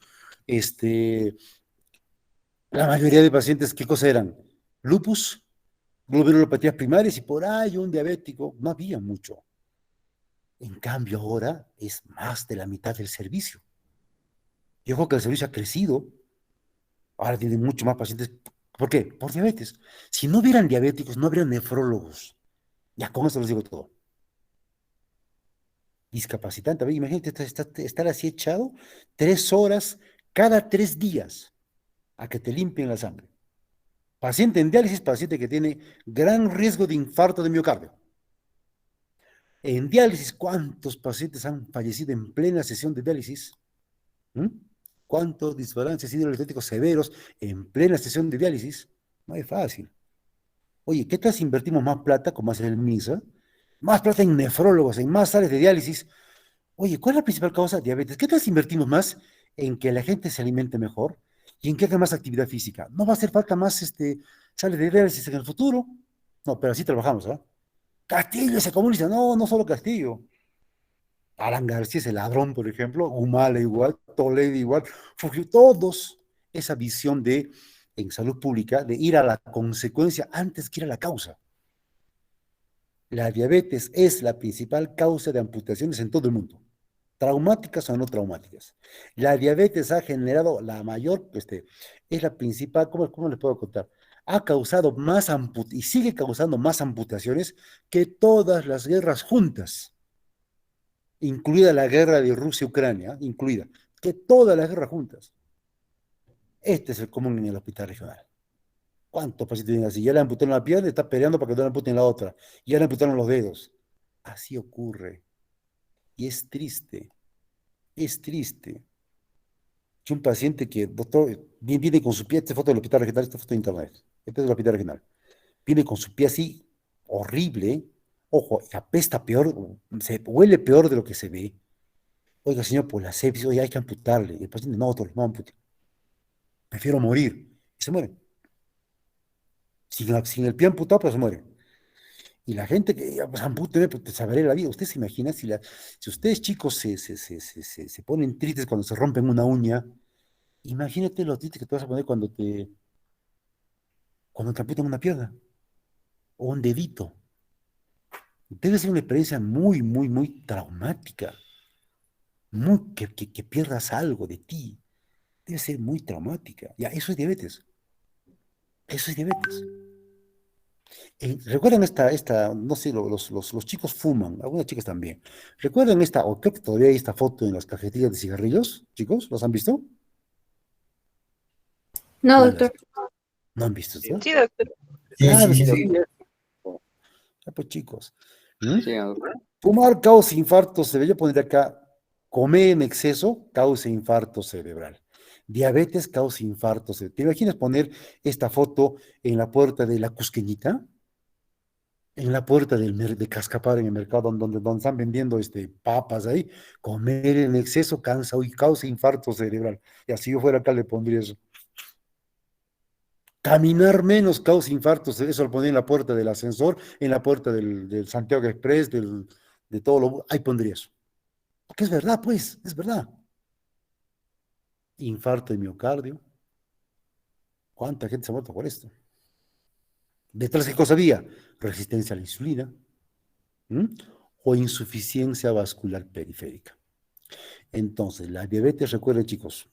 la mayoría de pacientes, ¿qué cosa eran? Lupus, glomerulopatías primarias y por ahí un diabético, no había mucho. En cambio ahora es más de la mitad del servicio. Yo creo que el servicio ha crecido, ahora tienen mucho más pacientes. ¿Por qué? Por diabetes. Si no hubieran diabéticos, no habrían nefrólogos. Ya con eso les digo todo. Discapacitante. A ver, imagínate estar así echado 3 horas cada 3 días a que te limpien la sangre. Paciente en diálisis, paciente que tiene gran riesgo de infarto de miocardio. En diálisis, ¿cuántos pacientes han fallecido en plena sesión de diálisis? ¿Mm? ¿Cuántos disbalances hidroeléctricos severos en plena sesión de diálisis? No es fácil. Oye, ¿qué tal si invertimos más plata, como hace el MISA? Más plata en nefrólogos, en más salas de diálisis. Oye, ¿cuál es la principal causa? Diabetes. ¿Qué tal si invertimos más en que la gente se alimente mejor y en que haga más actividad física? ¿No va a hacer falta más salas de diálisis en el futuro? No, pero así trabajamos, ¿ah? Castillo ese comunista. No, no solo Castillo. Alan García ese ladrón, por ejemplo. Humala igual, Toledo igual. Todos esa visión en salud pública, de ir a la consecuencia antes que ir a la causa. La diabetes es la principal causa de amputaciones en todo el mundo, traumáticas o no traumáticas. La diabetes ha generado la mayor, es la principal, ¿cómo les puedo contar? Ha causado más y sigue causando más amputaciones que todas las guerras juntas, incluida la guerra de Rusia-Ucrania, incluida, que todas las guerras juntas. Este es el común en el hospital regional. ¿Cuántos pacientes tienen así? Ya le amputaron la pierna y está peleando para que no le amputen la otra. Ya le amputaron los dedos. Así ocurre. Y es triste. Es triste. Que un paciente que, doctor, viene con su pie, esta foto del hospital regional, esta foto de internet, este es del hospital regional, viene con su pie así, horrible, ojo, apesta peor, se huele peor de lo que se ve. Oiga, señor, por la sepsis, oye, hay que amputarle. Y el paciente, no, doctor, no ampute. Prefiero morir. Y se muere. Sin el pie amputado, pues se muere. Y la gente que pues, ampúteme, pues te sabré la vida. ¿Usted se imagina si ustedes chicos se ponen tristes cuando se rompen una uña? Imagínate lo triste que te vas a poner cuando te amputan una pierna o un dedito. Debe ser una experiencia muy, muy, muy traumática. Que pierdas algo de ti. Debe ser muy traumática. Ya, eso es diabetes. Eso es diabetes. ¿Recuerdan no sé, los chicos fuman, algunas chicas también? ¿Recuerdan o creo que todavía hay esta foto en las cajetillas de cigarrillos, chicos? ¿Los han visto? No, No, doctor. ¿no han visto esto? Sí, doctor. Claro, sí, sí. doctor. Ya, pues chicos. ¿Mm? Sí, doctor. Fumar causa infarto, se debería poner acá Comer en exceso causa infarto cerebral. Diabetes causa infarto cerebral. ¿Te imaginas poner esta foto en la puerta de la Cusqueñita? En la puerta de Cascapar, en el mercado donde están vendiendo papas ahí, comer en exceso causa infarto cerebral. Y así yo fuera acá le pondría eso. Caminar menos causa infartos, eso lo ponía en la puerta del ascensor, en la puerta del Santiago Express, de todo lo... Ahí pondría eso. Porque es verdad, pues, es verdad. Infarto de miocardio. ¿Cuánta gente se ha muerto por esto? ¿Detrás qué cosa había? Resistencia a la insulina, ¿m? O insuficiencia vascular periférica. Entonces, la diabetes, recuerden chicos,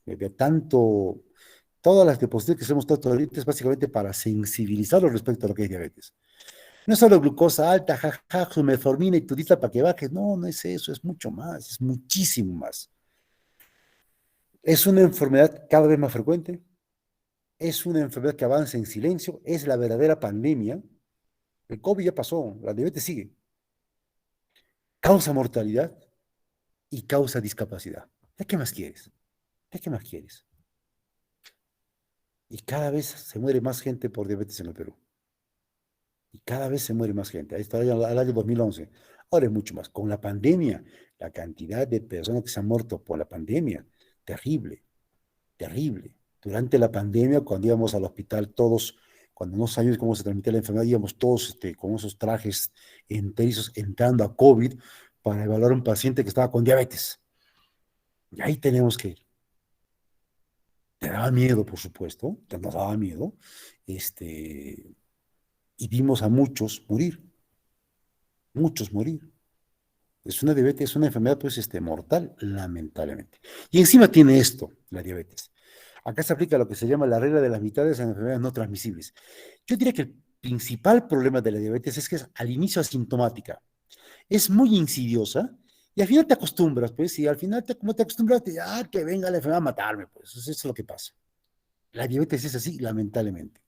todas las diapositivas que hemos mostrado ahorita es básicamente para sensibilizarlos respecto a lo que es diabetes. No es solo glucosa alta, jajaja, su metformina y tudita para que bajes. No, no es eso, es mucho más, es muchísimo más. Es una enfermedad cada vez más frecuente, es una enfermedad que avanza en silencio, es la verdadera pandemia. El COVID ya pasó, la diabetes sigue. Causa mortalidad y causa discapacidad. ¿Ya qué más quieres? ¿Ya qué más quieres? Y cada vez se muere más gente por diabetes en el Perú. Y cada vez se muere más gente. Ahí está el año 2011. Ahora es mucho más. Con la pandemia, la cantidad de personas que se han muerto por la pandemia, terrible, terrible. Durante la pandemia, cuando íbamos al hospital todos, cuando no sabíamos cómo se transmitía la enfermedad, íbamos todos con esos trajes enterizos entrando a COVID para evaluar a un paciente que estaba con diabetes. Y ahí tenemos que ir. Te daba miedo, por supuesto, nos daba miedo, y vimos a muchos morir. Es una diabetes, es una enfermedad pues mortal, lamentablemente. Y encima tiene esto, la diabetes. Acá se aplica lo que se llama la regla de las mitades en enfermedades no transmisibles. Yo diría que el principal problema de la diabetes es que es al inicio asintomática. Es muy insidiosa y al final te acostumbras, pues, y al final como te acostumbras, que venga la enfermedad a matarme, pues, eso es lo que pasa. La diabetes es así, lamentablemente.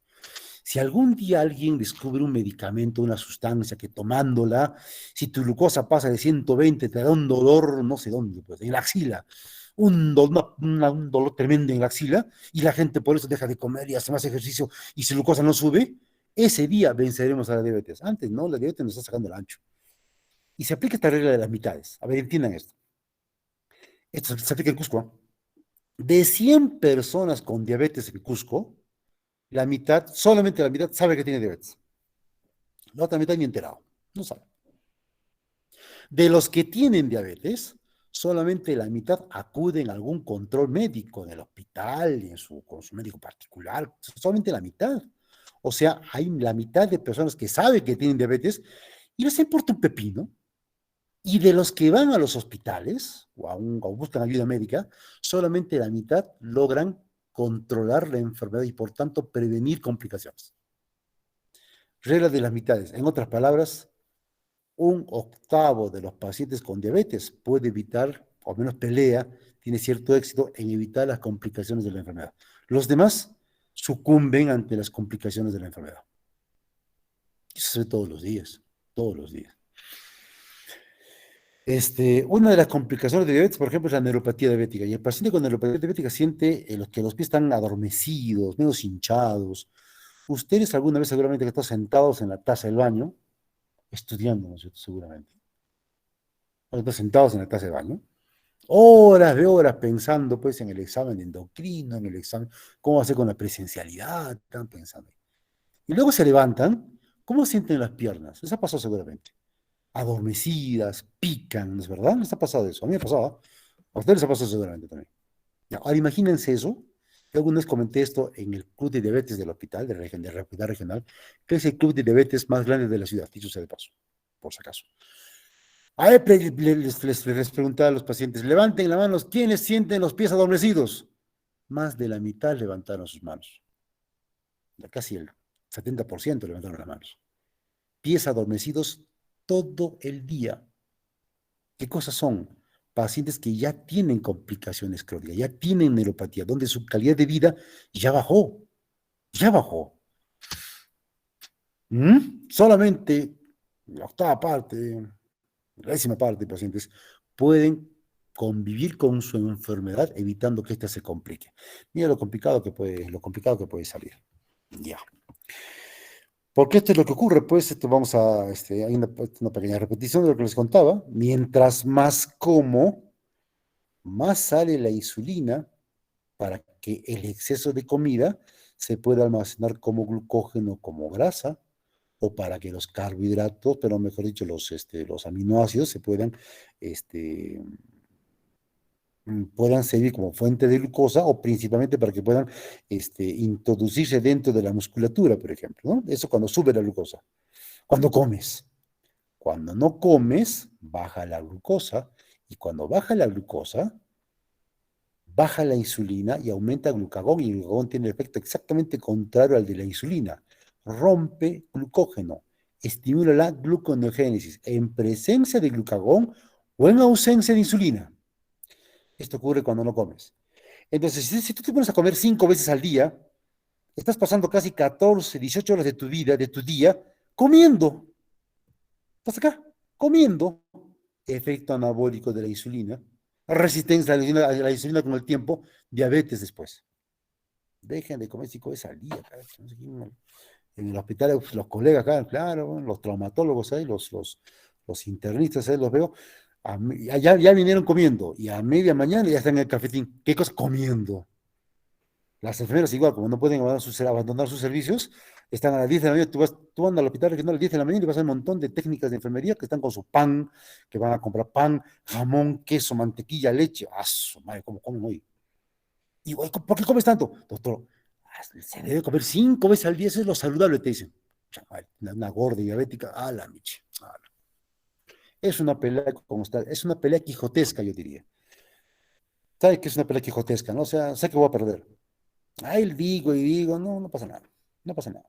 Si algún día alguien descubre un medicamento, una sustancia que tomándola, si tu glucosa pasa de 120, te da un dolor, no sé dónde, pues, en la axila, un dolor tremendo en la axila, y la gente por eso deja de comer y hace más ejercicio, y si la glucosa no sube, ese día venceremos a la diabetes. Antes, ¿no? La diabetes nos está sacando el ancho. Y se aplica esta regla de las mitades. A ver, entiendan esto. Esto se aplica en Cusco. De 100 personas con diabetes en Cusco, solamente la mitad sabe que tiene diabetes. La otra mitad ni enterado, no sabe. De los que tienen diabetes, solamente la mitad acuden a algún control médico en el hospital, con su médico particular, solamente la mitad. O sea, hay la mitad de personas que saben que tienen diabetes y les importa un pepino. Y de los que van a los hospitales o buscan ayuda médica, solamente la mitad logran controlar la enfermedad y por tanto prevenir complicaciones. Regla de las mitades. En otras palabras, un octavo de los pacientes con diabetes puede evitar, o al menos tiene cierto éxito en evitar las complicaciones de la enfermedad. Los demás sucumben ante las complicaciones de la enfermedad. Eso se ve todos los días, todos los días. Una de las complicaciones de diabetes, por ejemplo, es la neuropatía diabética. Y el paciente con neuropatía diabética siente que los pies están adormecidos, menos hinchados. Ustedes alguna vez seguramente que están sentados en la taza del baño, estudiando, ¿no es cierto? Seguramente. O están sentados en la taza del baño, horas de horas pensando pues en el examen de endocrino, en el examen, cómo hacer con la presencialidad, están pensando. Y luego se levantan, ¿cómo sienten las piernas? Les ha pasado seguramente. Adormecidas, pican, ¿no es verdad? ¿Les ha pasado eso? A mí me ha pasado. A ustedes les ha pasado seguramente también. Ya, ahora imagínense eso. Yo alguna vez comenté esto en el Club de Diabetes del hospital, de la Hospital Regional, que es el club de diabetes más grande de la ciudad, dicho sea de paso, por si acaso. A ver, les preguntaba a los pacientes, levanten la mano, ¿quiénes sienten los pies adormecidos? Más de la mitad levantaron sus manos. Casi el 70% levantaron las manos. Pies adormecidos todo el día. ¿Qué cosas son? Pacientes que ya tienen complicaciones crónicas, ya tienen neuropatía, donde su calidad de vida ya bajó, ya bajó. Solamente la octava parte, la décima parte de pacientes pueden convivir con su enfermedad, evitando que ésta se complique. Mira lo complicado que puede salir. Ya. Porque esto es lo que ocurre, pues, vamos a, hay una pequeña repetición de lo que les contaba. Mientras más como, más sale la insulina para que el exceso de comida se pueda almacenar como glucógeno, como grasa, o para que los carbohidratos, pero mejor dicho, los aminoácidos se puedan servir como fuente de glucosa o principalmente para que puedan introducirse dentro de la musculatura, por ejemplo, ¿no? Eso cuando sube la glucosa. Cuando comes. Cuando no comes, baja la glucosa, y cuando baja la glucosa, baja la insulina y aumenta el glucagón, y el glucagón tiene el efecto exactamente contrario al de la insulina. Rompe glucógeno, estimula la gluconeogénesis en presencia de glucagón o en ausencia de insulina. Esto ocurre cuando no comes. Entonces, si tú te pones a comer 5 veces al día, estás pasando casi 14, 18 horas de tu vida, de tu día, comiendo. Estás acá, comiendo. Efecto anabólico de la insulina. Resistencia a la insulina con el tiempo, diabetes después. Dejen de comer 5 veces al día. Cara. No sé en el hospital, los colegas acá, claro, los traumatólogos ahí, los internistas ahí, los veo. Ya vinieron comiendo, y a media mañana ya están en el cafetín. ¿Qué cosa? Comiendo. Las enfermeras igual, como no pueden abandonar sus servicios, están a las 10 de la mañana, tú andas al hospital regional a las 10 de la mañana y vas a ver un montón de técnicas de enfermería que están con su pan, que van a comprar pan, jamón, queso, mantequilla, leche. ¡Ah, su madre, cómo comen hoy! Y, ¿por qué comes tanto? Doctor, se debe comer 5 veces al día, eso es lo saludable, te dicen. Chaval, una gorda diabética, a la miche. Es una pelea, es una pelea quijotesca, yo diría. ¿Sabe qué es una pelea quijotesca, no? O sea, sé que voy a perder. Ahí digo y digo, no, no pasa nada, no pasa nada.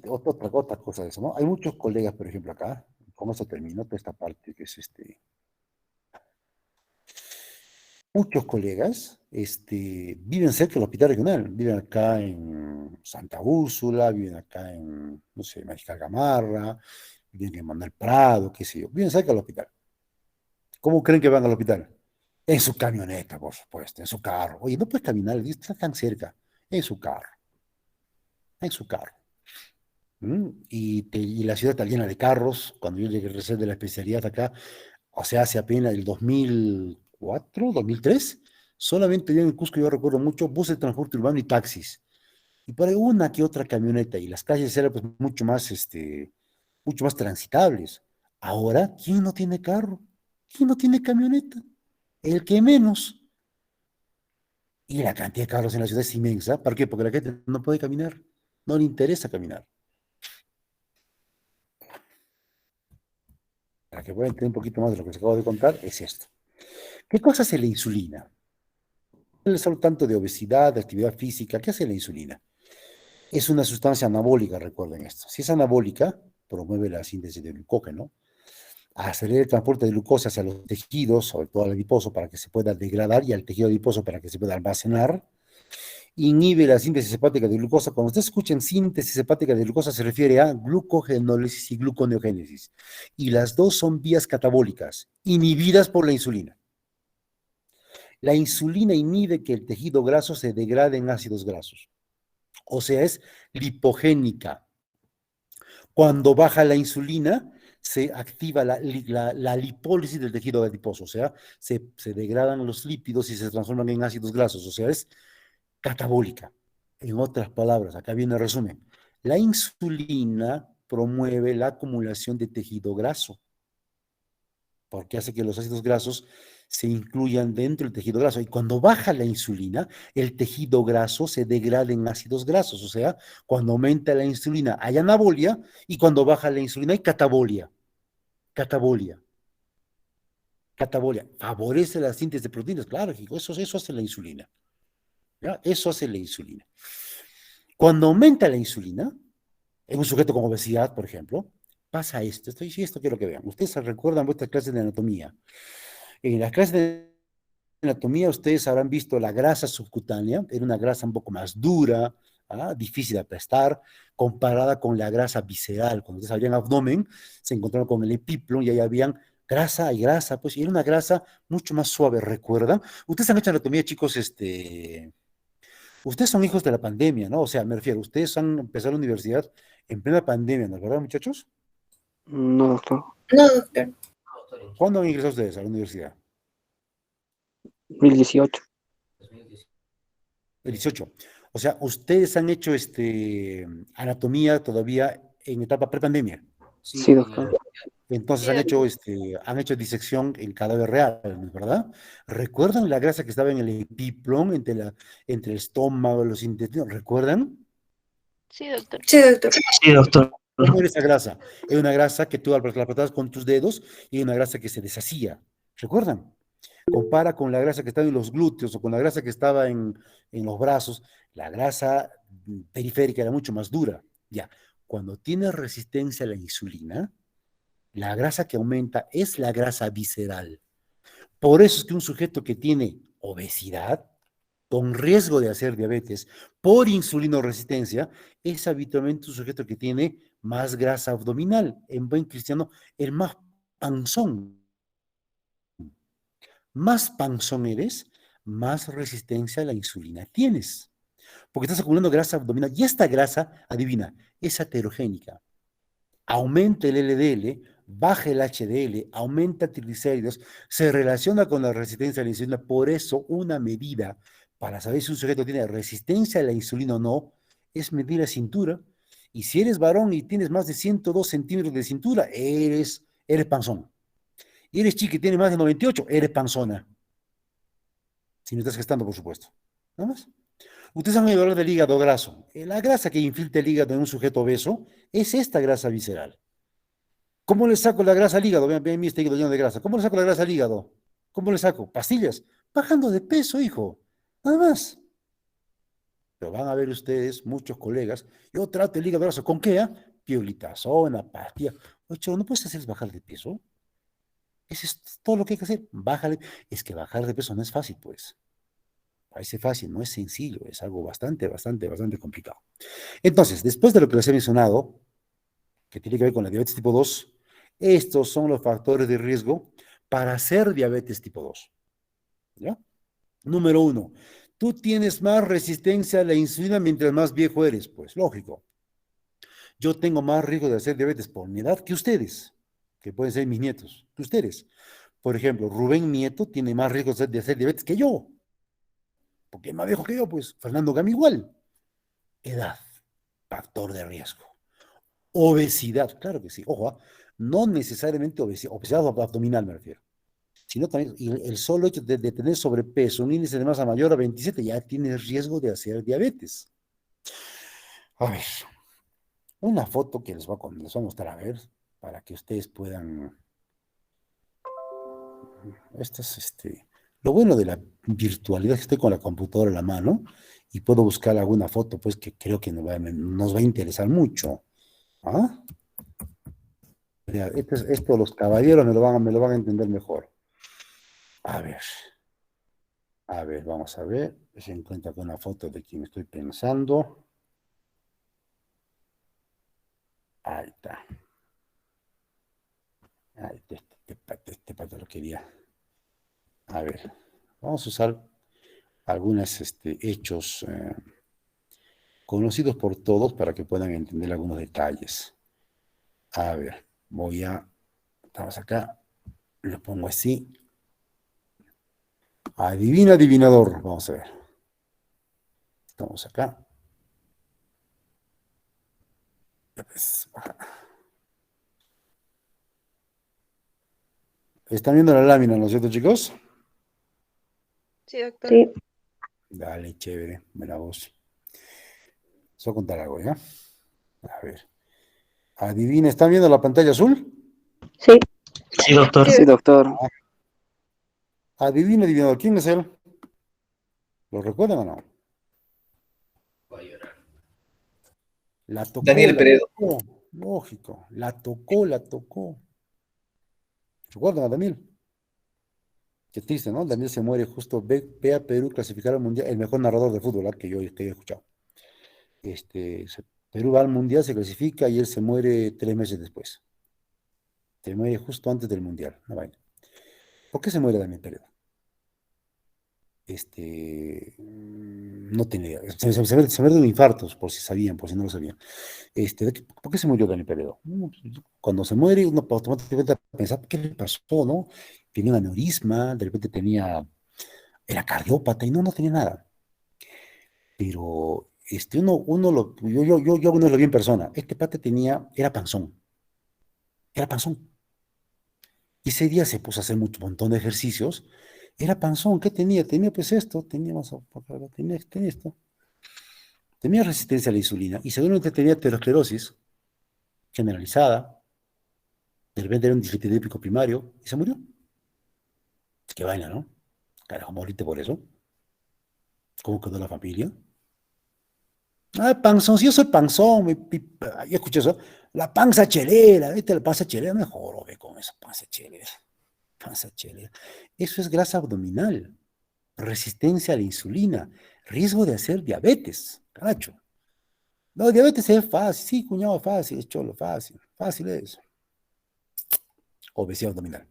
Otra cosa de eso, ¿no? Hay muchos colegas, por ejemplo, acá, ¿cómo se terminó toda esta parte que es muchos colegas viven cerca del hospital regional, viven acá en Santa Úrsula, viven acá en, no sé, Mariscal Gamarra, viven en Manuel Prado, qué sé yo, viven cerca del hospital. ¿Cómo creen que van al hospital? En su camioneta, por supuesto, en su carro. Oye, no puedes caminar, está tan cerca, en su carro, en su carro. Y la ciudad está llena de carros. Cuando yo llegué recién de la especialidad acá, o sea, hace apenas el 2004, 2003, solamente había en Cusco, yo recuerdo mucho, buses de transporte urbano y taxis. Y por ahí una que otra camioneta, y las calles eran pues mucho más transitables. Ahora, ¿quién no tiene carro? ¿Quién no tiene camioneta? El que menos. Y la cantidad de carros en la ciudad es inmensa. ¿Por qué? Porque la gente no puede caminar, no le interesa caminar. Para que puedan entender un poquito más de lo que les acabo de contar, es esto. ¿Qué cosa hace la insulina? No les hablo tanto de obesidad, de actividad física. ¿Qué hace la insulina? Es una sustancia anabólica, recuerden esto. Si es anabólica, promueve la síntesis de glucógeno, acelera el transporte de glucosa hacia los tejidos, sobre todo al adiposo, para que se pueda degradar, y al tejido adiposo para que se pueda almacenar. Inhibe la síntesis hepática de glucosa. Cuando ustedes escuchen síntesis hepática de glucosa, se refiere a glucogenólisis y gluconeogénesis. Y las dos son vías catabólicas, inhibidas por la insulina. La insulina inhibe que el tejido graso se degrade en ácidos grasos. O sea, es lipogénica. Cuando baja la insulina, se activa la lipólisis del tejido adiposo. O sea, se degradan los lípidos y se transforman en ácidos grasos. O sea, es catabólica. En otras palabras, acá viene el resumen. La insulina promueve la acumulación de tejido graso, porque hace que los ácidos grasos se incluyan dentro del tejido graso. Y cuando baja la insulina, el tejido graso se degrada en ácidos grasos. O sea, cuando aumenta la insulina hay anabolia, y cuando baja la insulina hay catabolia. Catabolia. Catabolia. Favorece la síntesis de proteínas. Claro, eso hace la insulina. ¿Ya? Eso hace la insulina. Cuando aumenta la insulina, en un sujeto con obesidad, por ejemplo, pasa esto. Esto quiero que vean. Ustedes se recuerdan vuestras clases de anatomía. En las clases de anatomía ustedes habrán visto la grasa subcutánea. Era una grasa un poco más dura, difícil de aplastar, comparada con la grasa visceral. Cuando ustedes abrían abdomen, se encontraron con el epíplon y ahí habían Grasa y grasa, pues, y era una grasa mucho más suave, ¿recuerdan? Ustedes han hecho anatomía, chicos, ustedes son hijos de la pandemia, ¿no? O sea, me refiero, ustedes han empezado la universidad en plena pandemia, ¿no es verdad, muchachos? No, doctor. No, doctor. ¿Cuándo han ingresado ustedes a la universidad? 2018. El 18. O sea, ustedes han hecho anatomía todavía en etapa prepandemia. Sí, doctor. Entonces Sí, han hecho disección en cadáver real, ¿no es verdad? ¿Recuerdan la grasa que estaba en el epiplón, entre el estómago, los intestinos? ¿Recuerdan? sí, doctor. Sí, doctor. Sí, doctor. ¿Cómo era esa grasa? Era una grasa que tú la apretabas con tus dedos y una grasa que se deshacía. ¿Recuerdan? Compara con la grasa que estaba en los glúteos o con la grasa que estaba en los brazos. La grasa periférica era mucho más dura. Ya, cuando tienes resistencia a la insulina, la grasa que aumenta es la grasa visceral. Por eso es que un sujeto que tiene obesidad, con riesgo de hacer diabetes por insulinoresistencia, es habitualmente un sujeto que tiene más grasa abdominal. En buen cristiano, el más panzón. Más panzón eres, más resistencia a la insulina tienes. Porque estás acumulando grasa abdominal. Y esta grasa, adivina, es aterogénica. Aumenta el LDL, baja el HDL, aumenta triglicéridos, se relaciona con la resistencia a la insulina. Por eso, una medida para saber si un sujeto tiene resistencia a la insulina o no, es medir la cintura. Y si eres varón y tienes más de 102 centímetros de cintura, eres panzón. Y eres chica y tienes más de 98, eres panzona. Si no estás gestando, por supuesto. ¿Nada más? Ustedes han oído hablar del hígado graso. La grasa que infiltra el hígado en un sujeto obeso es esta grasa visceral. ¿Cómo le saco la grasa al hígado? Vean mi hígado lleno de grasa. ¿Cómo le saco la grasa al hígado? ¿Cómo le saco? Pastillas. Bajando de peso, hijo. Nada más. Pero van a ver ustedes, muchos colegas, yo trato el hígado graso. ¿Con qué? Pioglitazona, pastilla. Oye, ¿no puedes hacer bajar de peso? Eso es todo lo que hay que hacer. Bájale. Es que bajar de peso no es fácil, pues. Parece fácil, no es sencillo, es algo bastante, bastante, bastante complicado. Entonces, después de lo que les he mencionado, que tiene que ver con la diabetes tipo 2, estos son los factores de riesgo para hacer diabetes tipo 2. ¿Ya? Número 1, tú tienes más resistencia a la insulina mientras más viejo eres, pues lógico. Yo tengo más riesgo de hacer diabetes por mi edad que ustedes, que pueden ser mis nietos, que ustedes. Por ejemplo, Rubén Nieto tiene más riesgo de hacer diabetes que yo, porque es más viejo que yo, pues Fernando Gama igual. Edad, factor de riesgo. Obesidad, claro que sí. Ojo, no necesariamente obesidad abdominal me refiero, sino también el solo hecho de tener sobrepeso, un índice de masa mayor a 27, ya tienes riesgo de hacer diabetes. A ver, una foto que les voy a mostrar a ver, para que ustedes puedan... Esto es lo bueno de la virtualidad es que estoy con la computadora en la mano y puedo buscar alguna foto, pues que creo que nos va a interesar mucho. ¿Ah? Mira, esto los caballeros me lo van a entender mejor. A ver, vamos a ver. Se encuentra con una foto de quien estoy pensando. Ahí está. Ahí, este pato lo quería. A ver, vamos a usar algunos hechos conocidos por todos para que puedan entender algunos detalles. A ver, estamos acá, lo pongo así. Adivina, adivinador, vamos a ver. Estamos acá. ¿Están viendo la lámina, no es cierto, chicos? Sí, doctor. Sí, Dale, chévere, mira vos. Les voy a contar algo, ¿ya? A ver. Adivina, ¿están viendo la pantalla azul? sí, Sí, doctor. Sí, doctor. Adivina, adivinador, ¿quién es él? ¿Lo recuerdan o no? La tocó, Daniel la Peredo. tocó. Lógico, la tocó, la tocó. ¿Recuerdan a Daniel? Qué triste, ¿no? Daniel se muere justo, ve a Perú clasificar al mundial, el mejor narrador de fútbol que yo he escuchado. Perú va al mundial, se clasifica y él se muere 3 meses después. Se muere justo antes del Mundial. Una vaina. ¿Por qué se muere Daniel Peredo? No tenía, se muere de un infarto, por si sabían, por si no lo sabían. ¿Por qué se murió Daniel Peredo? Cuando se muere, uno automáticamente piensa, ¿qué le pasó, no? Tenía un aneurisma, de repente era cardiópata, y no tenía nada. Pero yo uno lo vi en persona. Este pata era panzón. Y ese día se puso a hacer un montón de ejercicios. Era panzón, ¿qué tenía? Tenía pues esto, tenía esto. Tenía resistencia a la insulina y seguramente tenía aterosclerosis generalizada. De repente era un dislipidémico primario y se murió. Qué vaina, ¿no? Carajo, moriste por eso. ¿Cómo quedó la familia? Ah, panzón, si yo soy panzón, yo escuché eso. La panza chelera, ¿viste? La panza chelera, mejor, ve con eso, panza chelera. Panza chelera. Eso es grasa abdominal, resistencia a la insulina, riesgo de hacer diabetes, caracho. No, diabetes es fácil, sí, cuñado, fácil, es cholo, fácil, fácil es. Obesidad abdominal.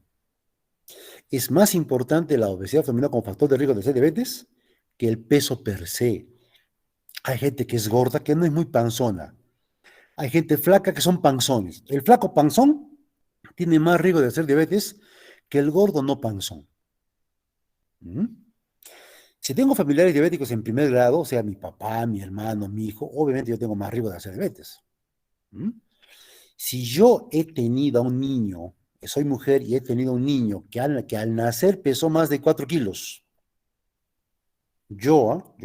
Es más importante la obesidad abdominal como factor de riesgo de hacer diabetes que el peso per se. Hay gente que es gorda que no es muy panzona. Hay gente flaca que son panzones. El flaco panzón tiene más riesgo de hacer diabetes que el gordo no panzón. ¿Mm? Si tengo familiares diabéticos en primer grado, o sea, mi papá, mi hermano, mi hijo, obviamente yo tengo más riesgo de hacer diabetes. ¿Mm? Si yo he tenido a un niño, soy mujer y he tenido un niño que al nacer pesó más de 4 kilos, yo,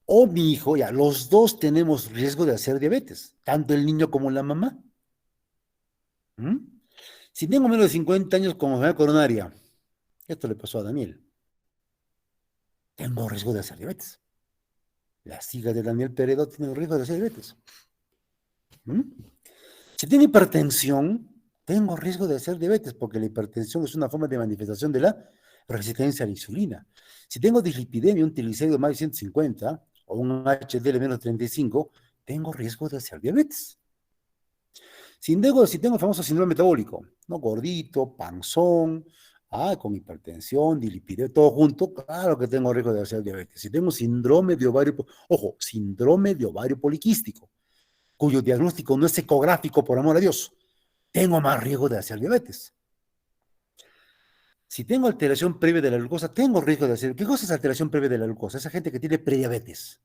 o mi hijo, ya, los dos tenemos riesgo de hacer diabetes, tanto el niño como la mamá. ¿Mm? Si tengo menos de 50 años con enfermedad coronaria, esto le pasó a Daniel, tengo riesgo de hacer diabetes. Las hijas de Daniel Peredo tienen riesgo de hacer diabetes. ¿Mm? Si tengo hipertensión, tengo riesgo de hacer diabetes, porque la hipertensión es una forma de manifestación de la resistencia a la insulina. Si tengo dislipidemia, un triglicérido más de 150 o un HDL menos de 35, tengo riesgo de hacer diabetes. Si tengo el famoso síndrome metabólico, ¿no? Gordito, panzón, con hipertensión, dislipidemia, todo junto, claro que tengo riesgo de hacer diabetes. Si tengo síndrome de ovario, síndrome de ovario poliquístico, cuyo diagnóstico no es ecográfico, por amor a Dios, tengo más riesgo de hacer diabetes. Si tengo alteración previa de la glucosa, tengo riesgo de hacer. ¿Qué cosa es alteración previa de la glucosa? Esa gente que tiene prediabetes.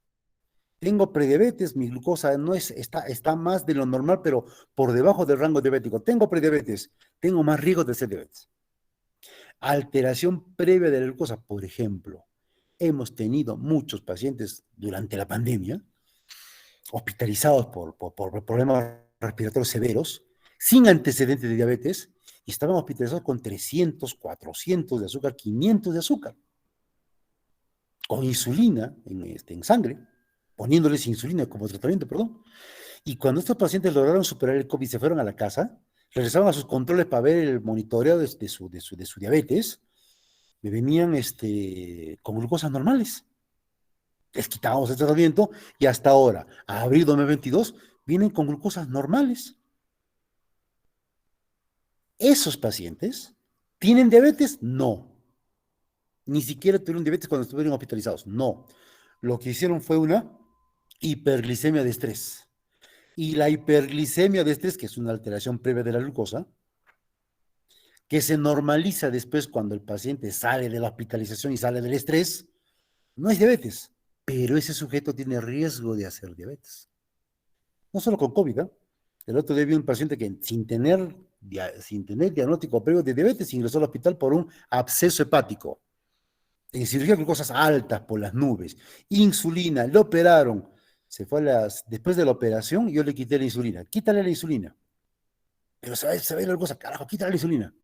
Tengo prediabetes, mi glucosa no está más de lo normal, pero por debajo del rango diabético. Tengo prediabetes, tengo más riesgo de hacer diabetes. Alteración previa de la glucosa, por ejemplo, hemos tenido muchos pacientes durante la pandemia hospitalizados por problemas respiratorios severos, sin antecedentes de diabetes, y estaban hospitalizados con 300, 400 de azúcar, 500 de azúcar, con insulina en sangre, poniéndoles insulina como tratamiento, perdón. Y cuando estos pacientes lograron superar el COVID y se fueron a la casa, regresaban a sus controles para ver el monitoreo de su diabetes, me venían con glucosas normales. Les quitábamos el tratamiento y hasta ahora, a abril de 2022, vienen con glucosas normales. ¿Esos pacientes tienen diabetes? No. Ni siquiera tuvieron diabetes cuando estuvieron hospitalizados. No. Lo que hicieron fue una hiperglicemia de estrés. Y la hiperglicemia de estrés, que es una alteración previa de la glucosa, que se normaliza después cuando el paciente sale de la hospitalización y sale del estrés, no es diabetes, pero ese sujeto tiene riesgo de hacer diabetes. No solo con COVID, ¿eh? El otro día vi un paciente que sin tener diagnóstico previo de diabetes ingresó al hospital por un absceso hepático. En cirugía con cosas altas por las nubes. Insulina, le operaron. Después de la operación, yo le quité la insulina. Quítale la insulina. Pero se ve la glucosa, carajo, quítale la insulina.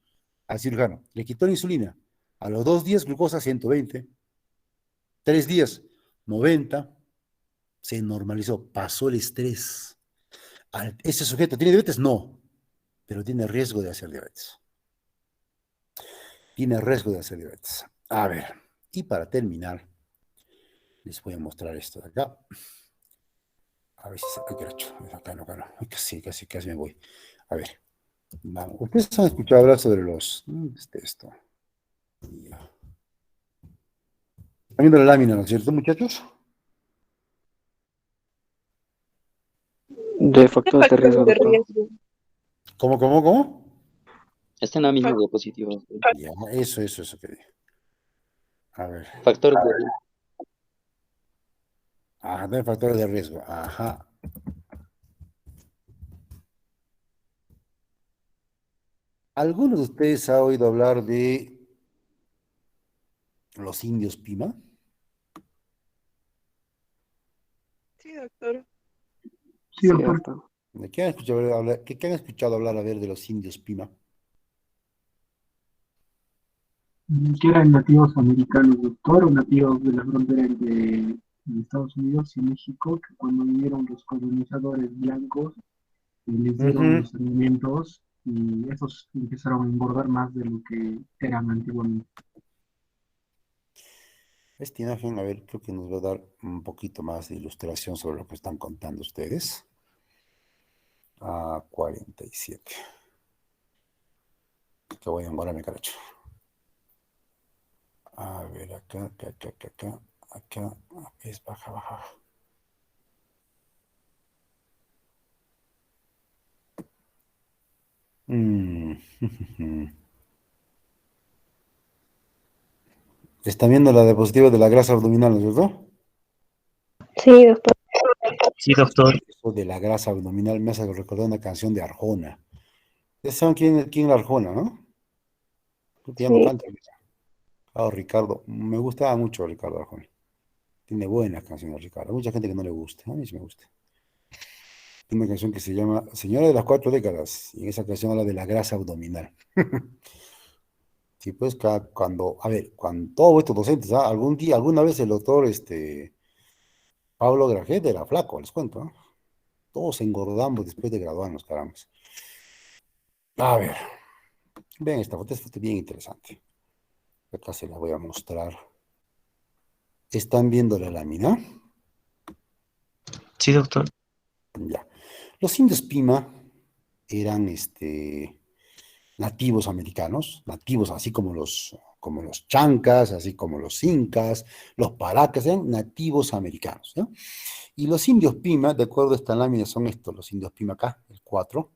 Al cirujano, le quitó la insulina. A los 2 días, glucosa 120. 3 días, 90. Se normalizó, pasó el estrés. ¿Ese sujeto tiene diabetes? No, pero tiene riesgo de hacer diabetes. Tiene riesgo de hacer diabetes. A ver, y para terminar, les voy a mostrar esto de acá. A ver si se... Acá no. Casi me voy. A ver. Vamos. Ustedes han escuchado hablar sobre los... esto. Ya. Están viendo la lámina, ¿no es cierto, muchachos? De ¿Qué factores de riesgo, factores de doctor. riesgo? ¿Cómo? Está en la misma Fac- diapositiva. Ya, eso que dije. A ver. Factores de riesgo. Ajá, de factores de riesgo. Ajá. ¿Alguno de ustedes ha oído hablar de los indios Pima? Sí, doctor. Sí, doctor. ¿De qué han escuchado hablar, qué han escuchado hablar a ver de los indios Pima? Que eran nativos americanos, doctor, o nativos de la frontera entre Estados Unidos y México, que cuando vinieron los colonizadores blancos, les dieron Ujú. los alimentos y esos empezaron a engordar más de lo que eran antiguamente. Esta imagen, a ver, creo que nos va a dar un poquito más de ilustración sobre lo que están contando ustedes. A 47. Que voy a demorarme, caracho. A ver, acá, es baja. Mm. ¿Están viendo la diapositiva de la grasa abdominal, ¿no es cierto? Sí, doctor. Sí, doctor. Eso de la grasa abdominal me hace recordar una canción de Arjona. Ya saben quién es Arjona, ¿no? Creo que ya no Sí. canta. Ricardo. Me gustaba mucho Ricardo Arjona. Tiene buenas canciones, Ricardo. Hay mucha gente que no le gusta. A mí sí me gusta. Tiene una canción que se llama Señora de las Cuatro Décadas. Y en esa canción habla de la grasa abdominal. Sí, pues cuando todos estos docentes, alguna vez el doctor Pablo Grajeda era flaco, les cuento, ¿no? Todos engordamos después de graduarnos, caramba. A ver, ven esta foto bien interesante. Acá se la voy a mostrar. ¿Están viendo la lámina? Sí, doctor. Ya. Los indios Pima eran nativos americanos, nativos así como los chancas, así como los incas, los paracas, eran nativos americanos, ¿no? Y los indios Pima, de acuerdo a esta lámina, son estos, los indios Pima acá, el 4.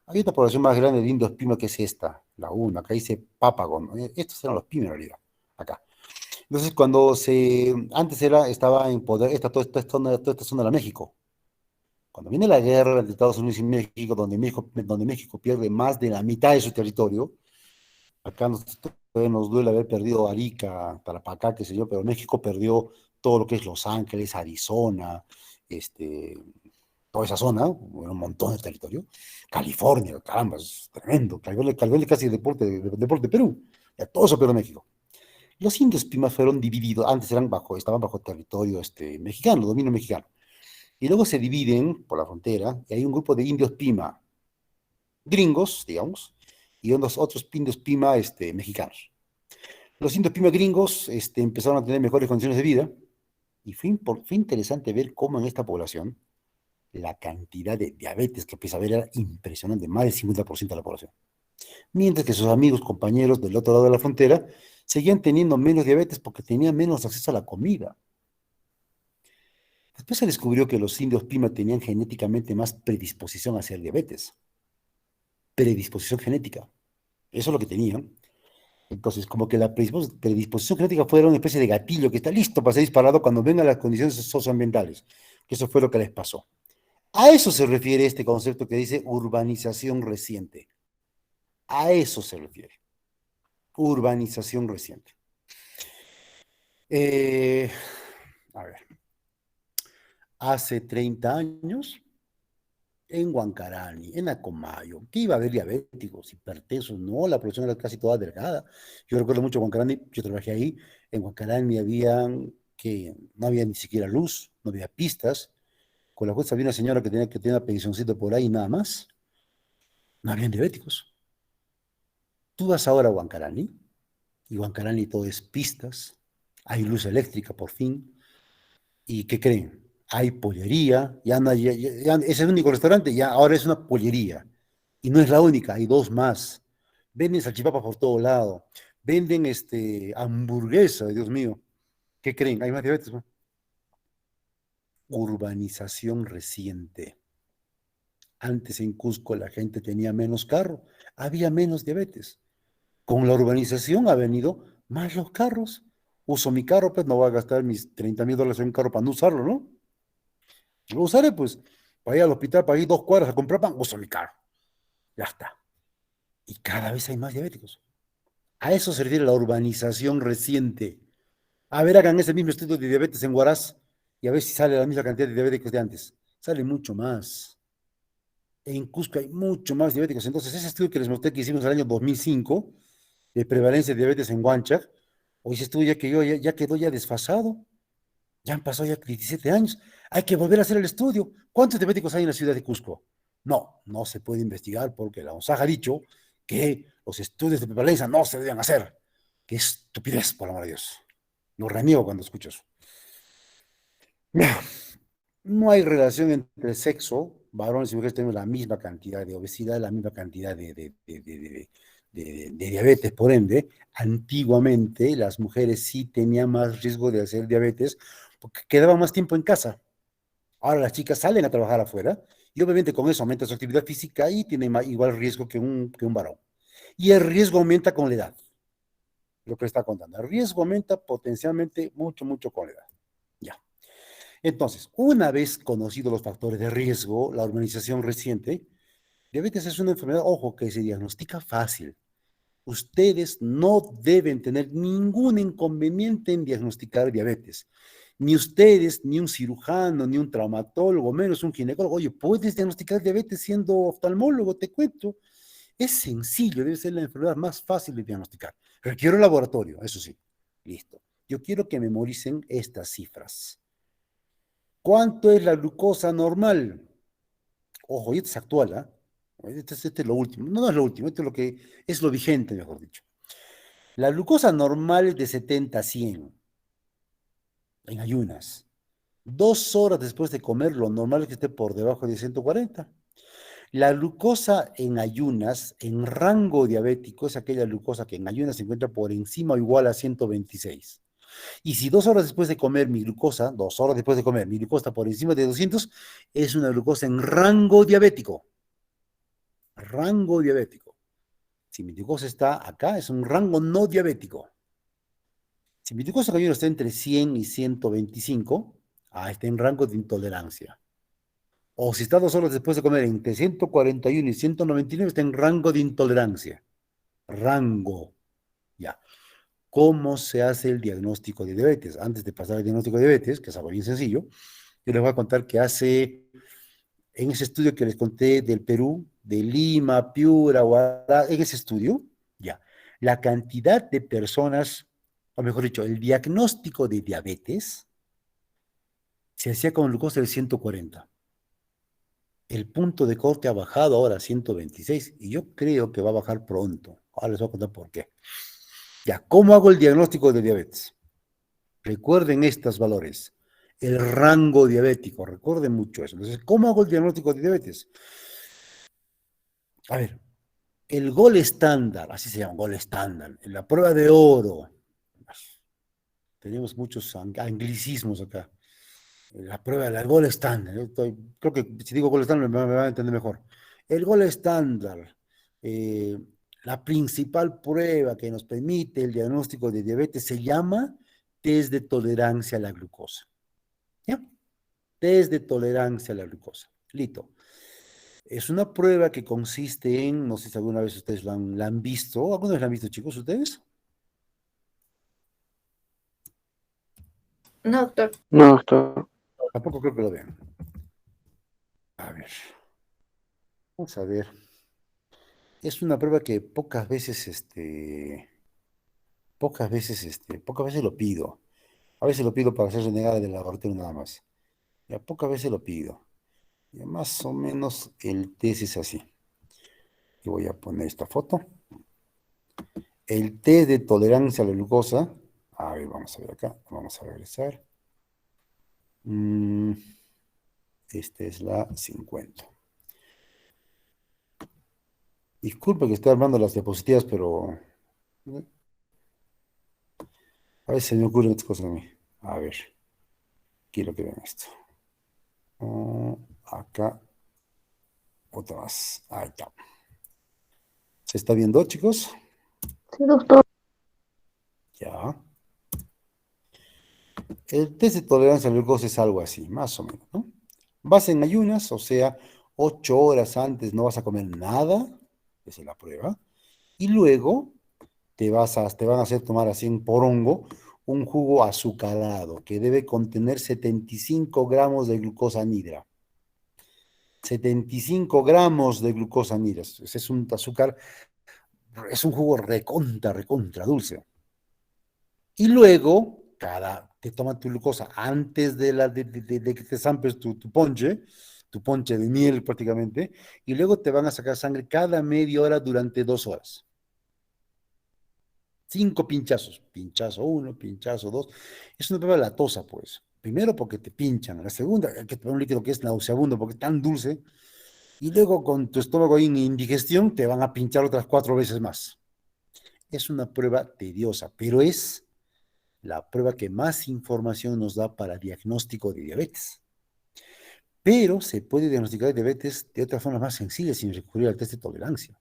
Hay otra población más grande de indios Pima que es esta, la 1, acá dice Pápago, ¿no? Estos eran los Pima en realidad, acá. Entonces, antes estaba en poder, toda esta zona era México. Cuando viene la guerra entre Estados Unidos y México, donde México pierde más de la mitad de su territorio, acá todavía nos duele haber perdido Arica, Tarapacá, qué sé yo, pero México perdió todo lo que es Los Ángeles, Arizona, toda esa zona, un montón de territorio. California, caramba, es tremendo. California casi el deporte de Perú. Ya todo eso perdió México. Los indios Pimas fueron divididos, antes estaban bajo territorio mexicano, dominio mexicano. Y luego se dividen por la frontera, y hay un grupo de indios Pima gringos, digamos, y unos otros indios Pima mexicanos. Los indios Pima gringos empezaron a tener mejores condiciones de vida, y fue interesante ver cómo en esta población la cantidad de diabetes que empieza a haber era impresionante, más del 50% de la población. Mientras que sus amigos, compañeros del otro lado de la frontera, seguían teniendo menos diabetes porque tenían menos acceso a la comida. Después se descubrió que los indios Pima tenían genéticamente más predisposición a hacer diabetes. Predisposición genética. Eso es lo que tenían. Entonces, como que la predisposición genética fue una especie de gatillo que está listo para ser disparado cuando vengan las condiciones socioambientales. Que eso fue lo que les pasó. A eso se refiere este concepto que dice urbanización reciente. A eso se refiere. Urbanización reciente. A ver. Hace 30 años, en Huancarani, en Acomayo, que iba a haber diabéticos, hipertensos, no, la población era casi toda delgada. Yo recuerdo mucho Huancarani, yo trabajé ahí, en Huancarani no había ni siquiera luz, no había pistas, con la cual había una señora que tenía una pensioncito por ahí nada más, no habían diabéticos. Tú vas ahora a Huancarani, y Huancarani todo es pistas, hay luz eléctrica por fin, ¿y qué creen? Hay pollería, ya no hay, es el único restaurante, ya ahora es una pollería. Y no es la única, hay dos más. Venden salchipapas por todo lado. Venden hamburguesa, Dios mío. ¿Qué creen? Hay más diabetes, ¿no? Urbanización reciente. Antes en Cusco la gente tenía menos carro, había menos diabetes. Con la urbanización ha venido más los carros. Uso mi carro, pues no voy a gastar mis $30,000 en un carro para no usarlo, ¿no? Lo usaré, pues, para ir al hospital, para ir 2 cuadras a comprar pan, uso mi carro. Ya está. Y cada vez hay más diabéticos. A eso se refiere la urbanización reciente. A ver, hagan ese mismo estudio de diabetes en Huaraz y a ver si sale la misma cantidad de diabéticos de antes. Sale mucho más. En Cusco hay mucho más diabéticos. Entonces, ese estudio que les mostré que hicimos en el año 2005, de prevalencia de diabetes en Huanchac, hoy ese estudio ya quedó ya desfasado. Ya han pasado ya 17 años. Hay que volver a hacer el estudio. ¿Cuántos diabéticos hay en la ciudad de Cusco? No, no se puede investigar porque la ONSAG ha dicho que los estudios de prevalencia no se deben hacer. Qué estupidez, por amor de Dios. Lo reniego cuando escucho eso. No hay relación entre el sexo, varones y mujeres tenemos la misma cantidad de obesidad, la misma cantidad de diabetes, por ende, antiguamente las mujeres sí tenían más riesgo de hacer diabetes porque quedaban más tiempo en casa. Ahora las chicas salen a trabajar afuera y obviamente con eso aumenta su actividad física y tiene igual riesgo que un varón. Y el riesgo aumenta con la edad, lo que le está contando. El riesgo aumenta potencialmente mucho, mucho con la edad. Ya. Entonces, una vez conocidos los factores de riesgo, la urbanización reciente, diabetes es una enfermedad, ojo, que se diagnostica fácil. Ustedes no deben tener ningún inconveniente en diagnosticar diabetes. Ni ustedes, ni un cirujano, ni un traumatólogo, menos un ginecólogo. Oye, ¿puedes diagnosticar diabetes siendo oftalmólogo? Te cuento. Es sencillo, debe ser la enfermedad más fácil de diagnosticar. Requiere un laboratorio, eso sí. Listo. Yo quiero que memoricen estas cifras. ¿Cuánto es la glucosa normal? Ojo, y esto es actual, ¿ah? Este es lo último. No, no es lo último, esto es lo que es lo vigente, mejor dicho. La glucosa normal es de 70 a 100 en ayunas. 2 horas después de comer, lo normal es que esté por debajo de 140. La glucosa en ayunas, en rango diabético, es aquella glucosa que en ayunas se encuentra por encima o igual a 126. Y si 2 horas después de comer mi glucosa, 2 horas después de comer mi glucosa está por encima de 200, es una glucosa en rango diabético. Rango diabético. Si mi glucosa está acá, es un rango no diabético. Si mi glucosa en está entre 100 y 125, está en rango de intolerancia. O si está 2 horas después de comer entre 141 y 199, está en rango de intolerancia. Rango. Ya. ¿Cómo se hace el diagnóstico de diabetes? Antes de pasar al diagnóstico de diabetes, que es algo bien sencillo, yo les voy a contar que en ese estudio que les conté del Perú, de Lima, Piura, Huaraz, en ese estudio, ya, la cantidad de personas, o mejor dicho, el diagnóstico de diabetes se hacía con glucosa de 140. El punto de corte ha bajado ahora a 126 y yo creo que va a bajar pronto. Ahora les voy a contar por qué. Ya, ¿cómo hago el diagnóstico de diabetes? Recuerden estos valores. El rango diabético, recuerden mucho eso. Entonces, ¿cómo hago el diagnóstico de diabetes? A ver, el gol estándar, así se llama, gol estándar, en la prueba de oro. Tenemos muchos anglicismos acá. La prueba del gol estándar. Creo que si digo gol estándar me van a entender mejor. El gol estándar, la principal prueba que nos permite el diagnóstico de diabetes se llama test de tolerancia a la glucosa. ¿Ya? Test de tolerancia a la glucosa. Listo. Es una prueba que consiste en, no sé si alguna vez ustedes la han visto. ¿Alguna vez la han visto, chicos, ustedes? No, doctor. No, doctor. Tampoco creo que lo vean. A ver. Vamos a ver. Es una prueba que pocas veces lo pido. A veces lo pido para ser renegada del laboratorio nada más. Ya pocas veces lo pido. Ya más o menos el test es así. Y voy a poner esta foto. El test de tolerancia a la glucosa. A ver, vamos a ver acá. Vamos a regresar. Esta es la 50. Disculpe que esté armando las diapositivas, pero a veces se me ocurren estas cosas a mí. A ver, quiero que vean esto. Acá, otra más. Ahí está. ¿Se está viendo, chicos? Sí, doctor. Ya. El test de tolerancia a la glucosa es algo así, más o menos, ¿no? Vas en ayunas, o sea, 8 horas antes no vas a comer nada, esa es la prueba, y luego te van a hacer tomar así en porongo un jugo azucarado que debe contener 75 gramos de glucosa anhidra. 75 gramos de glucosa anhidra. Ese es un azúcar, es un jugo recontra dulce. Y luego, te toman tu glucosa antes de que te zampes tu ponche de miel prácticamente, y luego te van a sacar sangre cada media hora durante 2 horas. 5 pinchazos, pinchazo 1, pinchazo 2. Es una prueba latosa, pues. Primero porque te pinchan, la segunda, hay que tomar un líquido que es nauseabundo porque es tan dulce, y luego con tu estómago en indigestión te van a pinchar otras 4 veces más. Es una prueba tediosa, pero es la prueba que más información nos da para diagnóstico de diabetes. Pero se puede diagnosticar diabetes de otras formas más sencillas sin recurrir al test de tolerancia.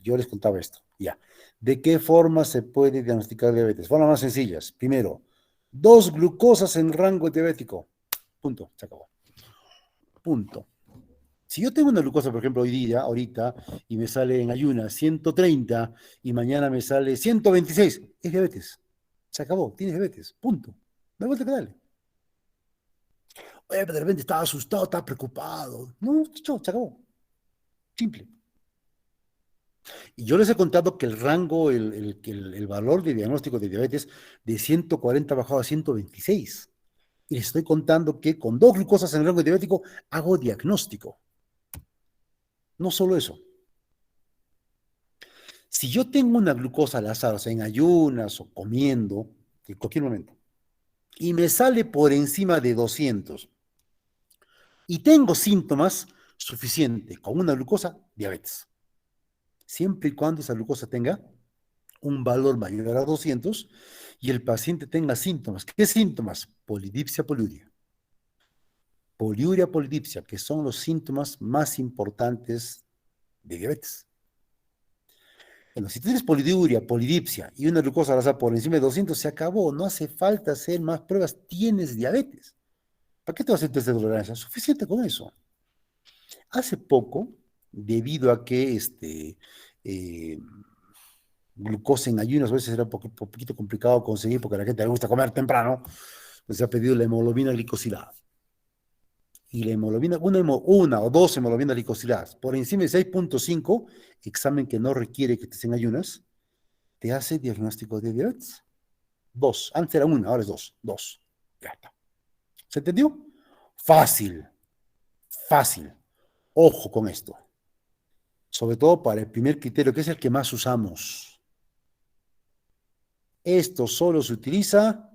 Yo les contaba esto, ya. ¿De qué forma se puede diagnosticar diabetes? Formas más sencillas. Primero, 2 glucosas en rango diabético. Punto, se acabó. Punto. Si yo tengo una glucosa, por ejemplo, hoy día, ahorita, y me sale en ayunas 130 y mañana me sale 126, es diabetes. Se acabó, tienes diabetes. Punto. No hay vuelta que darle. Oye, pero de repente estaba asustado, estaba preocupado. No, chao, se acabó. Simple. Y yo les he contado que el rango, el valor de diagnóstico de diabetes de 140 bajado a 126. Y les estoy contando que con 2 glucosas en el rango diabético hago diagnóstico. No solo eso. Si yo tengo una glucosa al azar, o sea, en ayunas o comiendo, en cualquier momento, y me sale por encima de 200 y tengo síntomas, suficiente con una glucosa, diabetes. Siempre y cuando esa glucosa tenga un valor mayor a 200 y el paciente tenga síntomas. ¿Qué síntomas? Polidipsia, poliuria. Poliuria, polidipsia, que son los síntomas más importantes de diabetes. Bueno, si tienes poliuria, polidipsia y una glucosa al azar por encima de 200, se acabó. No hace falta hacer más pruebas. Tienes diabetes. ¿Para qué te vas a hacer test de tolerancia? Suficiente con eso. Hace poco, debido a que eh, glucosa en ayunas a veces era un poquito complicado conseguir porque a la gente le gusta comer temprano, pues se ha pedido la hemoglobina glicosilada. Y la hemoglobina, una o dos hemoglobinas glicosiladas por encima de 6.5, examen que no requiere que estés en ayunas, te hace diagnóstico de diabetes. 2, antes era 1, ahora es 2, 2. Ya está. ¿Se entendió? Fácil, fácil. Ojo con esto. Sobre todo para el primer criterio, que es el que más usamos. Esto solo se utiliza,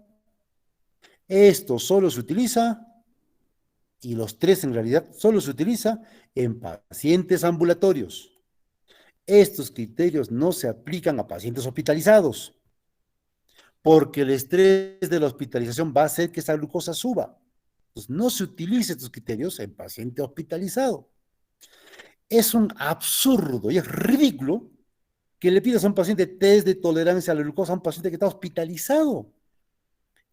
y los 3 en realidad solo se utiliza en pacientes ambulatorios. Estos criterios no se aplican a pacientes hospitalizados, porque el estrés de la hospitalización va a hacer que esa glucosa suba. Entonces, no se utilicen estos criterios en paciente hospitalizado. Es un absurdo y es ridículo que le pidas a un paciente test de tolerancia a la glucosa a un paciente que está hospitalizado.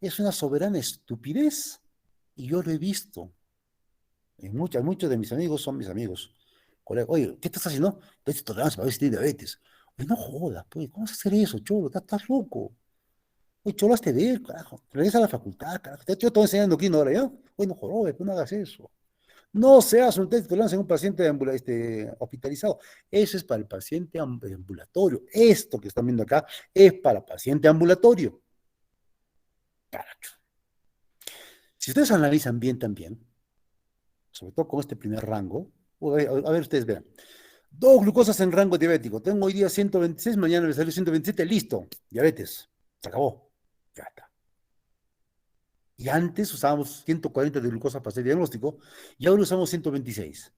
Es una soberana estupidez. Y yo lo he visto. Muchos de mis amigos son mis amigos. Colega, oye, ¿qué estás haciendo? Test de tolerancia para ver si tienes diabetes. Oye, no jodas, pues, ¿cómo vas a hacer eso, cholo? Estás loco. Oye, cholo, hazte ver, carajo. Regresa a la facultad, carajo. Yo te estoy enseñando aquí ahora, ¿ya? Oye, no jodas, pues no hagas eso. No se hace un test de tolerancia en un paciente hospitalizado. Eso es para el paciente ambulatorio. Esto que están viendo acá es para paciente ambulatorio. Caracho. Si ustedes analizan bien también, sobre todo con este primer rango, a ver, ustedes vean. 2 glucosas en rango diabético. Tengo hoy día 126, mañana me salió 127, listo. Diabetes. Se acabó. Ya está. Y antes usábamos 140 de glucosa para hacer diagnóstico y ahora usamos 126.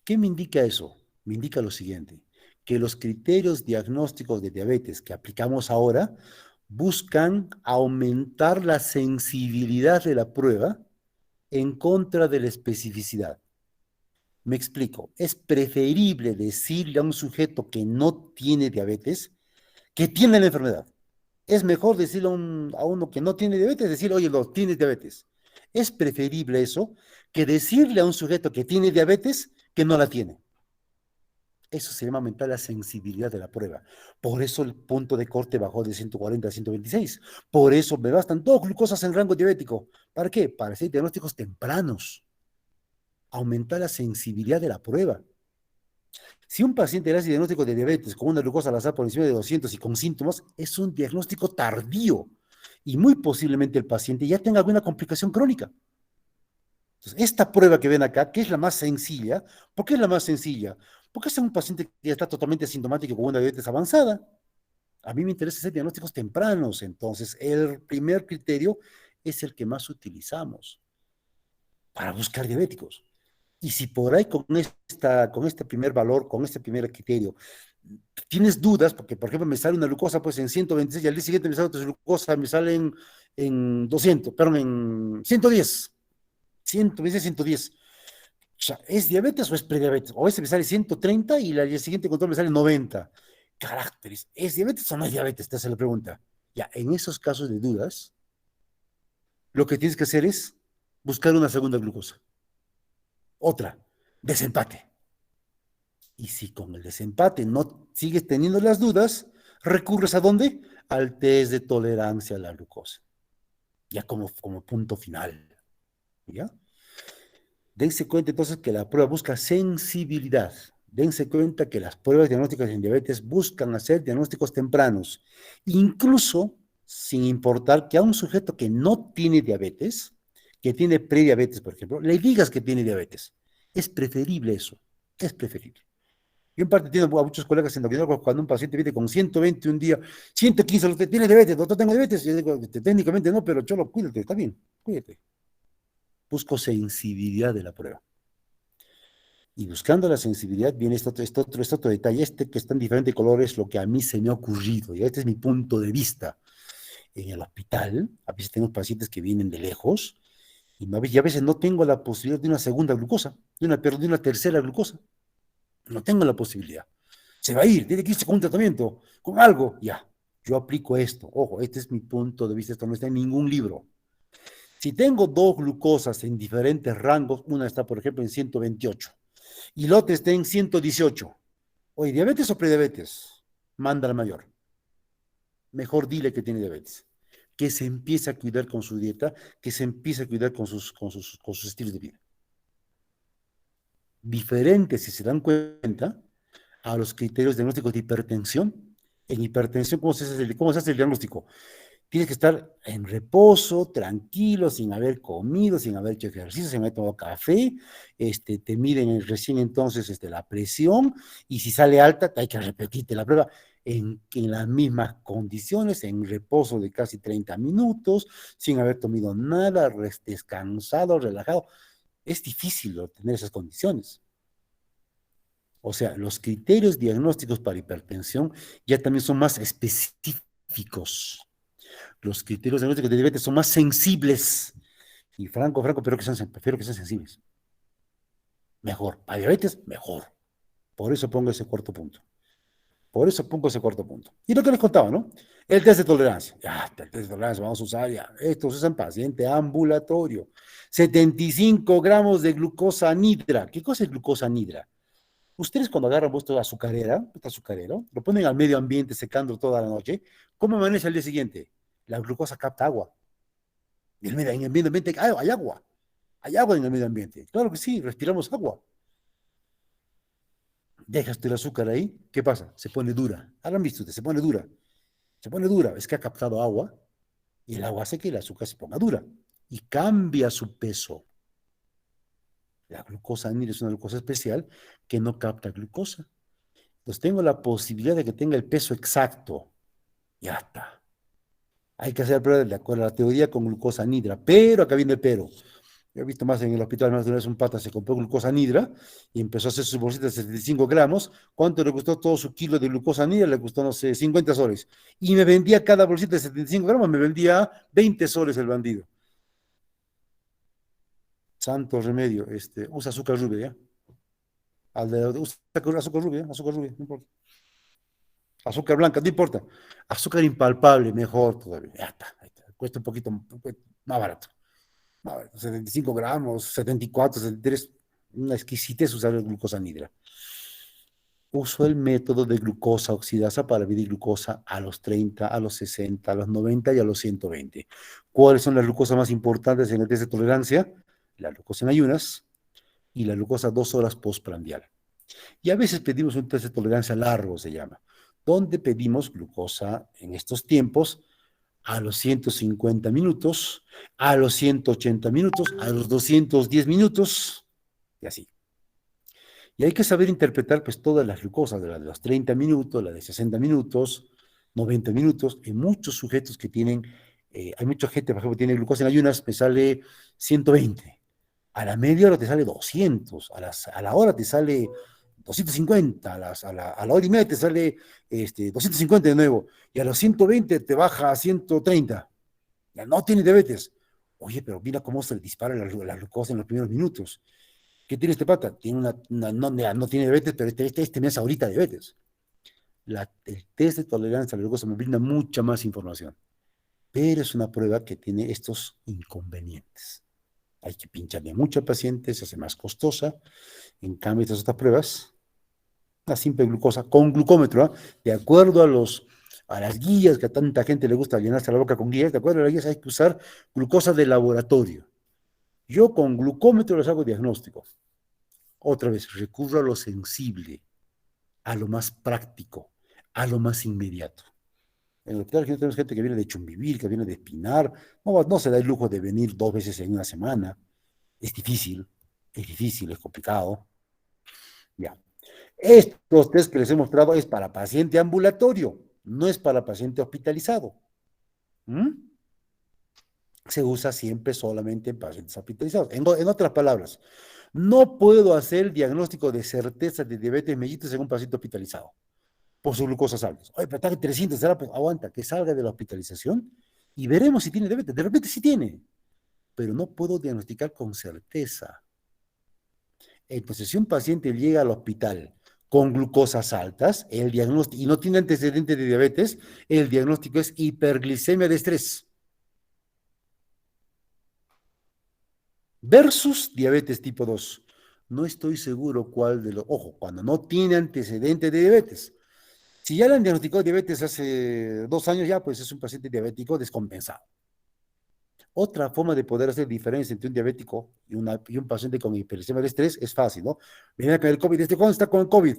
¿Qué me indica eso? Me indica lo siguiente, que los criterios diagnósticos de diabetes que aplicamos ahora buscan aumentar la sensibilidad de la prueba en contra de la especificidad. Me explico, es preferible decirle a un sujeto que no tiene diabetes que tiene la enfermedad. Es mejor decirle a uno que no tiene diabetes, decirle, oye, no, tienes diabetes. Es preferible eso que decirle a un sujeto que tiene diabetes que no la tiene. Eso se llama aumentar la sensibilidad de la prueba. Por eso el punto de corte bajó de 140 a 126. Por eso me bastan dos glucosas en rango diabético. ¿Para qué? Para hacer diagnósticos tempranos. Aumentar la sensibilidad de la prueba. Si un paciente le hace diagnóstico de diabetes con una glucosa al azar por encima de 200 y con síntomas, es un diagnóstico tardío. Y muy posiblemente el paciente ya tenga alguna complicación crónica. Entonces, esta prueba que ven acá, que es la más sencilla, ¿por qué es la más sencilla? Porque es un paciente que ya está totalmente asintomático con una diabetes avanzada. A mí me interesa hacer diagnósticos tempranos, entonces el primer criterio es el que más utilizamos para buscar diabéticos. Y si por ahí con este primer valor, con este primer criterio, tienes dudas, porque por ejemplo me sale una glucosa pues en 126 y al día siguiente me sale otra glucosa, me sale en 200, perdón, en 110. 110, 110. O sea, ¿es diabetes o es prediabetes? O ese me sale 130 y el siguiente control me sale 90. Caracteres, ¿es diabetes o no es diabetes? Te hace la pregunta. Ya, en esos casos de dudas, lo que tienes que hacer es buscar una segunda glucosa. Otra, desempate. Y si con el desempate no sigues teniendo las dudas, recurres ¿a dónde? Al test de tolerancia a la glucosa. Ya como punto final. ¿Ya? Dense cuenta entonces que la prueba busca sensibilidad. Dense cuenta que las pruebas diagnósticas en diabetes buscan hacer diagnósticos tempranos, incluso sin importar que a un sujeto que no tiene diabetes, que tiene prediabetes, por ejemplo, le digas que tiene diabetes. Es preferible eso, es preferible. Yo en parte entiendo a muchos colegas endocrinólogos cuando un paciente viene con 120 un día, 115, usted tiene diabetes, doctor, tengo diabetes. Yo digo, técnicamente no, pero cholo, cuídate, está bien, cuídate. Busco sensibilidad de la prueba. Y buscando la sensibilidad viene este otro detalle, que está en diferentes colores, lo que a mí se me ha ocurrido, y este es mi punto de vista. En el hospital, a veces tengo pacientes que vienen de lejos, y a veces no tengo la posibilidad de una segunda glucosa, de una tercera glucosa. No tengo la posibilidad. Se va a ir, tiene que irse con un tratamiento, con algo, ya. Yo aplico esto. Ojo, este es mi punto de vista, esto no está en ningún libro. Si tengo dos glucosas en diferentes rangos, una está, por ejemplo, en 128 y la otra está en 118. Oye, ¿diabetes o prediabetes? Manda al mayor. Mejor dile que tiene diabetes. Que se empiece a cuidar con su dieta, que se empiece a cuidar con sus estilos de vida. Diferente, si se dan cuenta, a los criterios diagnósticos de hipertensión. En hipertensión, ¿cómo se hace el diagnóstico? Tienes que estar en reposo, tranquilo, sin haber comido, sin haber hecho ejercicio, sin haber tomado café, te miden recién entonces la presión, y si sale alta, hay que repetirte la prueba en las mismas condiciones, en reposo de casi 30 minutos, sin haber tomado nada, descansado, relajado. Es difícil obtener esas condiciones. O sea, los criterios diagnósticos para hipertensión ya también son más específicos. Los criterios diagnósticos de diabetes son más sensibles. Y prefiero que sean sensibles. Mejor. Para diabetes, mejor. Por eso pongo ese cuarto punto. Y lo que les contaba, ¿no? El test de tolerancia. Ya, el test de tolerancia vamos a usar ya. Esto se usa en paciente ambulatorio. 75 gramos de glucosa anhidra. ¿Qué cosa es glucosa anhidra? Ustedes cuando agarran vuestro azucarero, lo ponen al medio ambiente secando toda la noche, ¿cómo amanece al día siguiente? La glucosa capta agua. En el medio ambiente hay agua. Hay agua en el medio ambiente. Claro que sí, respiramos agua. Dejas el azúcar ahí, ¿qué pasa? Se pone dura. ¿Han visto ustedes? Se pone dura. Se pone dura. Es que ha captado agua y el agua hace que el azúcar se ponga dura y cambia su peso. La glucosa anhidra es una glucosa especial que no capta glucosa. Entonces tengo la posibilidad de que tenga el peso exacto. Ya está. Hay que hacer pruebas de acuerdo a la teoría con glucosa anhidra, pero acá viene el pero. Yo he visto más en el hospital, más de una vez un pata se compró glucosa nidra y empezó a hacer sus bolsitas de 75 gramos. ¿Cuánto le costó todo su kilo de glucosa nidra? Le costó, no sé, 50 soles. Y me vendía cada bolsita de 75 gramos, me vendía 20 soles el bandido. Santo remedio, usa azúcar rubia, ¿ya? Usa azúcar rubia, no importa. Azúcar blanca, no importa. Azúcar impalpable, mejor todavía. Ya está, ahí está. Cuesta un poquito más barato. 75 gramos, 74, 73, una exquisitez usar el glucosa nidra. Uso el método de glucosa oxidasa para medir glucosa a los 30, a los 60, a los 90 y a los 120. ¿Cuáles son las glucosas más importantes en el test de tolerancia? La glucosa en ayunas y la glucosa 2 horas postprandial. Y a veces pedimos un test de tolerancia largo, se llama, donde pedimos glucosa en estos tiempos a los 150 minutos, a los 180 minutos, a los 210 minutos, y así. Y hay que saber interpretar pues todas las glucosas, la de los 30 minutos, la de 60 minutos, 90 minutos, en muchos sujetos que tienen, hay mucha gente, por ejemplo, que tiene glucosa en ayunas, me sale 120, a la media hora te sale 200, a la hora te sale 250, a la hora y media te sale 250 de nuevo, y a los 120 te baja a 130. Ya no tiene diabetes. Oye, pero mira cómo se le dispara la glucosa en los primeros minutos. ¿Qué tiene este pata? Tiene no tiene diabetes, pero este mes ahorita diabetes. El test de tolerancia a la glucosa me brinda mucha más información, pero es una prueba que tiene estos inconvenientes. Hay que pincharle mucho al paciente, se hace más costosa. En cambio, estas otras pruebas, la simple glucosa con glucómetro, ¿eh? De acuerdo a las guías que a tanta gente le gusta llenarse la boca con guías, de acuerdo a las guías hay que usar glucosa de laboratorio. Yo con glucómetro les hago diagnóstico. Otra vez, recurro a lo sensible, a lo más práctico, a lo más inmediato. En el hospital tenemos gente que viene de Chumbivir, que viene de Espinar, no se da el lujo de venir 2 veces en una semana. Es difícil, es complicado. Ya. Estos test que les he mostrado es para paciente ambulatorio, no es para paciente hospitalizado. ¿Mm? Se usa siempre solamente en pacientes hospitalizados. En otras palabras, no puedo hacer el diagnóstico de certeza de diabetes mellitus en un paciente hospitalizado por sus glucosas altas. Oye, pero está en 300, ¿será? Pues aguanta, que salga de la hospitalización y veremos si tiene diabetes. De repente sí tiene, pero no puedo diagnosticar con certeza. Entonces, si un paciente llega al hospital con glucosas altas, el diagnóstico, y no tiene antecedentes de diabetes, el diagnóstico es hiperglicemia de estrés. Versus diabetes tipo 2. No estoy seguro cuál de los... Ojo, cuando no tiene antecedentes de diabetes. Si ya le han diagnosticado diabetes hace 2 años ya, pues es un paciente diabético descompensado. Otra forma de poder hacer diferencia entre un diabético y un paciente con hiperglicemia de estrés es fácil, ¿no? Mira con el COVID, ¿desde cuándo está con el COVID?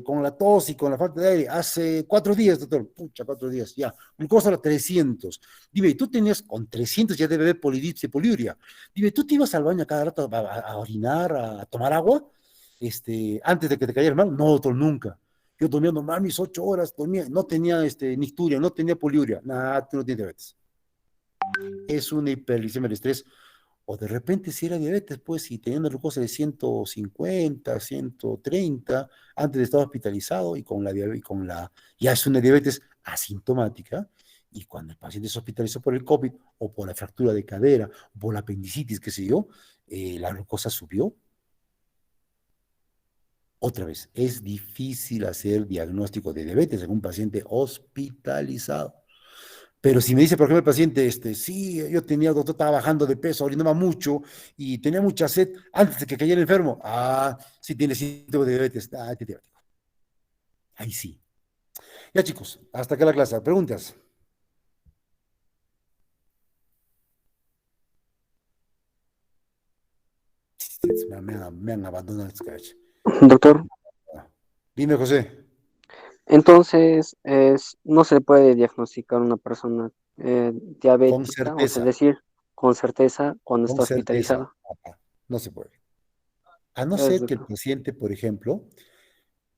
Con la tos y con la falta de aire. Hace 4 días, doctor. Pucha, 4 días, ya. Glucosa a 300. Dime, tú tenías con 300 ya debe haber polidipsia y poliuria. Dime, ¿tú te ibas al baño cada rato a orinar, a tomar agua? Antes de que te cayera mal. No, doctor, nunca. Yo dormía normal mis 8 horas, dormía, no tenía nicturia, no tenía poliuria. Nada, tú no tienes diabetes. Es una hiperglicemia de estrés, o de repente si era diabetes, pues si tenía una glucosa de 150, 130, antes de estar hospitalizado y ya es una diabetes asintomática, y cuando el paciente se hospitalizó por el COVID, o por la fractura de cadera, o por la apendicitis, qué sé yo, la glucosa subió. Otra vez, es difícil hacer diagnóstico de diabetes en un paciente hospitalizado. Pero si me dice, por ejemplo, el paciente, sí, yo tenía, doctor, estaba bajando de peso, orinaba mucho y tenía mucha sed antes de que cayera enfermo. Sí tiene síntomas de diabetes. Tiene diabético. Ahí sí. Ya, chicos, hasta acá la clase. ¿Preguntas? Me han abandonado este cacho. Doctor, Dime, José. entonces no se puede diagnosticar una persona Con diabética, o sea, certeza. decir con certeza cuando Con está certeza. hospitalizado. No se puede. A no Gracias, ser que el doctor. paciente, por ejemplo,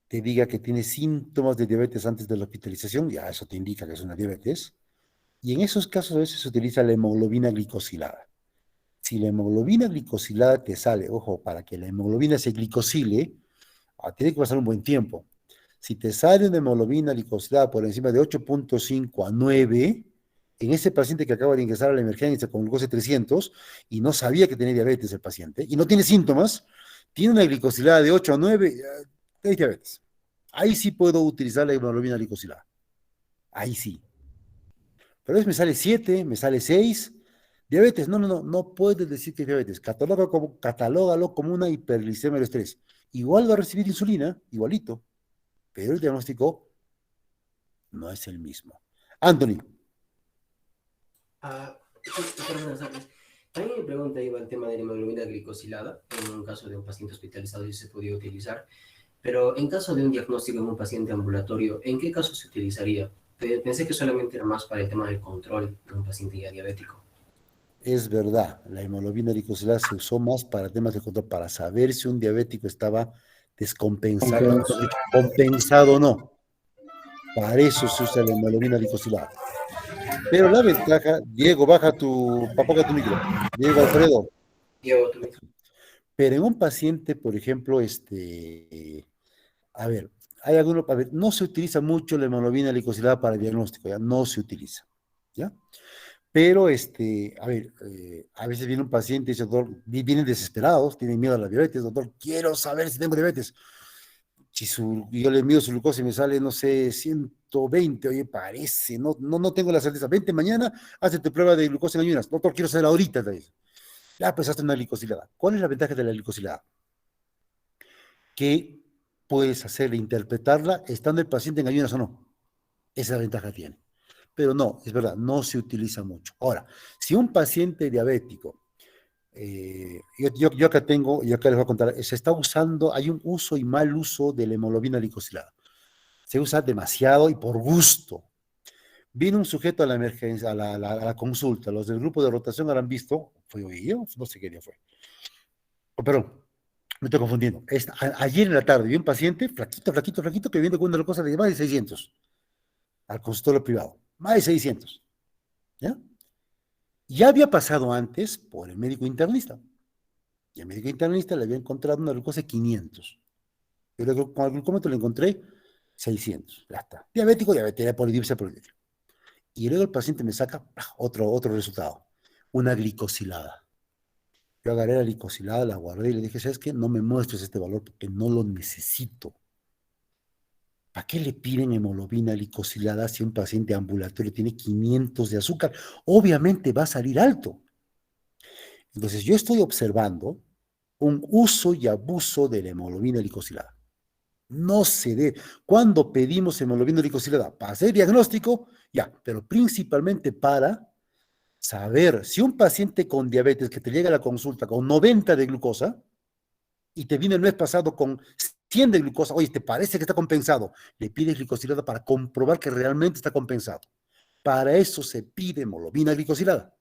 te diga que tiene síntomas de diabetes antes de la hospitalización, ya eso te indica que es una diabetes. Y en esos casos a veces se utiliza la hemoglobina glicosilada. Si la hemoglobina glicosilada te sale, ojo, para que la hemoglobina se glicosile, tiene que pasar un buen tiempo. Si te sale una hemoglobina glicosilada por encima de 8.5 a 9, en ese paciente que acaba de ingresar a la emergencia con glucosa 300 y no sabía que tenía diabetes el paciente, y no tiene síntomas, tiene una glicosilada de 8 a 9, es diabetes. Ahí sí puedo utilizar la hemoglobina glicosilada. Ahí sí. Pero a veces me sale 7, me sale 6. Diabetes, no puedes decir que es diabetes. Catalógalo como una hiperglicemia del estrés. Igual va a recibir insulina, igualito, pero el diagnóstico no es el mismo. Anthony. Doctor, buenas tardes. También mi pregunta iba al tema de la hemoglobina glicosilada. En un caso de un paciente hospitalizado sí se podía utilizar, pero en caso de un diagnóstico en un paciente ambulatorio, ¿en qué caso se utilizaría? Pensé que solamente era más para el tema del control de un paciente ya diabético. Es verdad, la hemoglobina glicosilada se usó más para temas de control, para saber si un diabético estaba descompensado, compensado o no. Para eso se usa la hemoglobina glicosilada. Pero la ventaja, Diego, apaga tu micro. Diego Alfredo. Yo, tu micro. Pero en un paciente, por ejemplo, a ver, no se utiliza mucho la hemoglobina glicosilada para el diagnóstico, ya no se utiliza, ¿ya? Pero, a ver, a veces viene un paciente y dice, doctor, vienen desesperados, tienen miedo a la diabetes, doctor, quiero saber si tengo diabetes. Y yo le mido su glucosa y me sale, no sé, 120, oye, parece, no tengo la certeza. Vente mañana, hazte tu prueba de glucosa en ayunas. Doctor, quiero saber ahorita, te dice. Ya, pues hazte una glicosilada. ¿Cuál es la ventaja de la glicosilada? Que puedes hacerle, interpretarla, estando el paciente en ayunas o no. Esa ventaja tiene. Pero no, es verdad, no se utiliza mucho. Ahora, si un paciente diabético, yo acá les voy a contar, se está usando, hay un uso y mal uso de la hemoglobina glicosilada. Se usa demasiado y por gusto. Vino un sujeto a la emergencia, a la consulta, los del grupo de rotación habrán visto, fue hoy yo, no sé qué día fue. Perdón, me estoy confundiendo. Ayer en la tarde vi un paciente, flaquito, que viene con una cosa de más de 600 al consultorio privado. Más de 600. ¿Ya? Ya había pasado antes por el médico internista. Y el médico internista le había encontrado una glucosa de 500. Yo con el glucómetro le encontré 600. Ya está. Diabético, diabetes, polidipsia, polidipsia. Y luego el paciente me saca otro resultado. Una glicosilada. Yo agarré la glicosilada, la guardé y le dije, ¿sabes qué? No me muestres este valor porque no lo necesito. ¿Para qué le piden hemoglobina glicosilada si un paciente ambulatorio tiene 500 de azúcar? Obviamente va a salir alto. Entonces yo estoy observando un uso y abuso de la hemoglobina glicosilada. No se debe. Cuando pedimos hemoglobina glicosilada para hacer diagnóstico, ya, pero principalmente para saber si un paciente con diabetes que te llega a la consulta con 90 de glucosa y te viene el mes pasado con 100 de glucosa, oye, ¿te parece que está compensado? Le pides glicosilada para comprobar que realmente está compensado. Para eso se pide hemoglobina glicosilada.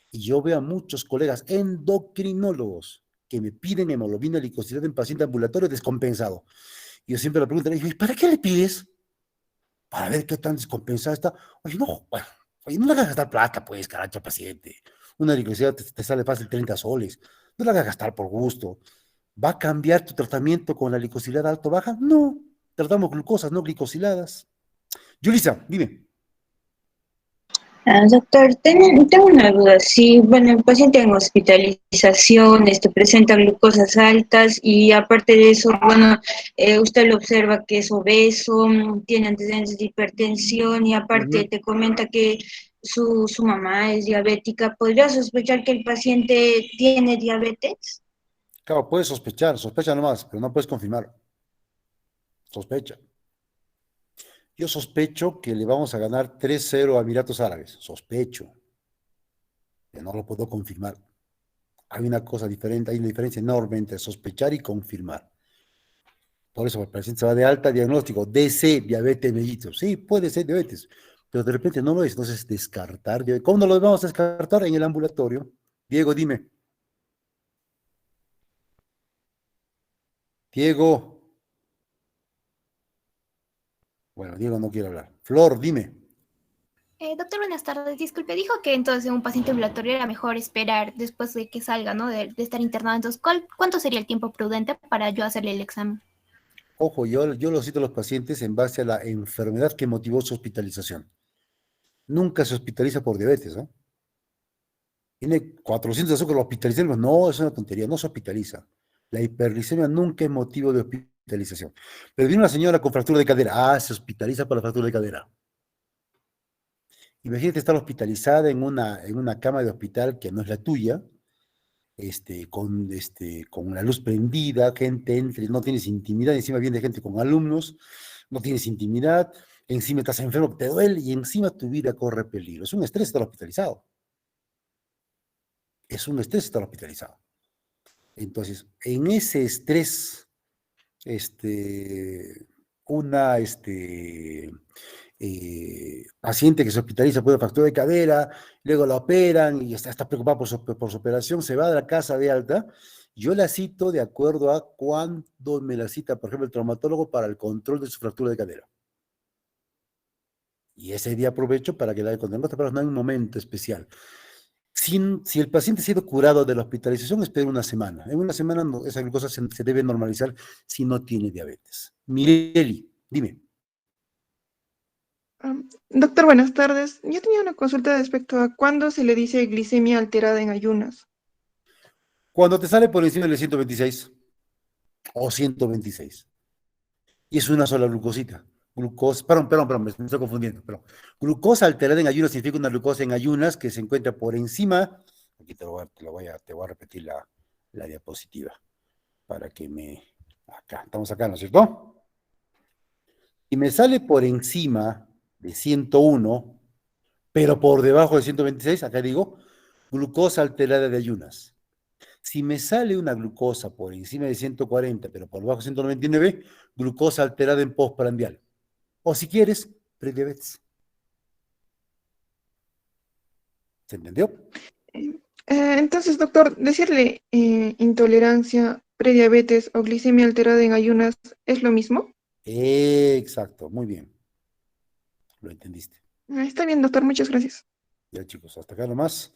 Y yo veo a muchos colegas endocrinólogos que me piden hemoglobina glicosilada en paciente ambulatorio descompensado. Y yo siempre le pregunto, ¿y para qué le pides? Para ver qué tan descompensada está. Oye, no, bueno, oye, no le hagas gastar plata, pues, caracho, paciente. Una glicosilada te sale fácil 30 soles. No la hagas gastar por gusto. ¿Va a cambiar tu tratamiento con la glicosilada alto-baja? No. Tratamos glucosas, no glicosiladas. Yulisa, dime. Doctor, tengo una duda. Si, bueno, el paciente en hospitalización presenta glucosas altas y aparte de eso, bueno, usted lo observa que es obeso, tiene antecedentes de hipertensión y aparte te comenta que su mamá es diabética, ¿podría sospechar que el paciente tiene diabetes? Claro, puedes sospechar, sospecha nomás, pero no puedes confirmar. Sospecha. Yo sospecho que le vamos a ganar 3-0 a Emiratos Árabes. Sospecho. Que no lo puedo confirmar. Hay una cosa diferente, hay una diferencia enorme entre sospechar y confirmar. Por eso el paciente se va de alta, diagnóstico, DC, diabetes mellitus. Sí, puede ser diabetes, pero de repente no lo es. Entonces, descartar. ¿Cómo no lo vamos a descartar? En el ambulatorio. Diego, dime. Diego. Bueno, Diego no quiere hablar. Flor, dime. Doctor, buenas tardes. Disculpe, dijo que entonces en un paciente ambulatorio era mejor esperar después de que salga, ¿no? De estar internado. Entonces, ¿cuánto sería el tiempo prudente para yo hacerle el examen? Ojo, yo lo cito a los pacientes en base a la enfermedad que motivó su hospitalización. Nunca se hospitaliza por diabetes, ¿no? Tiene 400 de azúcar, lo hospitalicemos. No, es una tontería, no se hospitaliza. La hiperglicemia nunca es motivo de hospitalización. Pero viene una señora con fractura de cadera. Ah, se hospitaliza por la fractura de cadera. Imagínate estar hospitalizada en una cama de hospital que no es la tuya, con la luz prendida, gente entre, no tienes intimidad, encima viene gente con alumnos, no tienes intimidad, encima estás enfermo, te duele y encima tu vida corre peligro. Es un estrés estar hospitalizado. Es un estrés estar hospitalizado. Entonces, en ese estrés, una paciente que se hospitaliza por una fractura de cadera, luego la operan y está preocupada por su operación, se va de la casa de alta. Yo la cito de acuerdo a cuándo me la cita, por ejemplo, el traumatólogo para el control de su fractura de cadera. Y ese día aprovecho para que la control, pero no hay un momento especial. Si el paciente ha sido curado de la hospitalización, espera una semana. En una semana esa glucosa se debe normalizar si no tiene diabetes. Mireli, dime. Doctor, buenas tardes. Yo tenía una consulta respecto a cuándo se le dice glicemia alterada en ayunas. Cuando te sale por encima del 126 o 126 y es una sola glucosita. Glucosa, perdón, me estoy confundiendo. Glucosa alterada en ayunas significa una glucosa en ayunas que se encuentra por encima. Aquí te voy a repetir la diapositiva para que acá, estamos acá, ¿no es cierto? Y me sale por encima de 101, pero por debajo de 126, acá digo, glucosa alterada de ayunas. Si me sale una glucosa por encima de 140, pero por debajo de 199, glucosa alterada en postprandial. O si quieres, prediabetes. ¿Se entendió? Entonces, doctor, decirle intolerancia, prediabetes o glicemia alterada en ayunas es lo mismo. Exacto, muy bien. Lo entendiste. Está bien, doctor, muchas gracias. Ya, chicos, hasta acá nomás.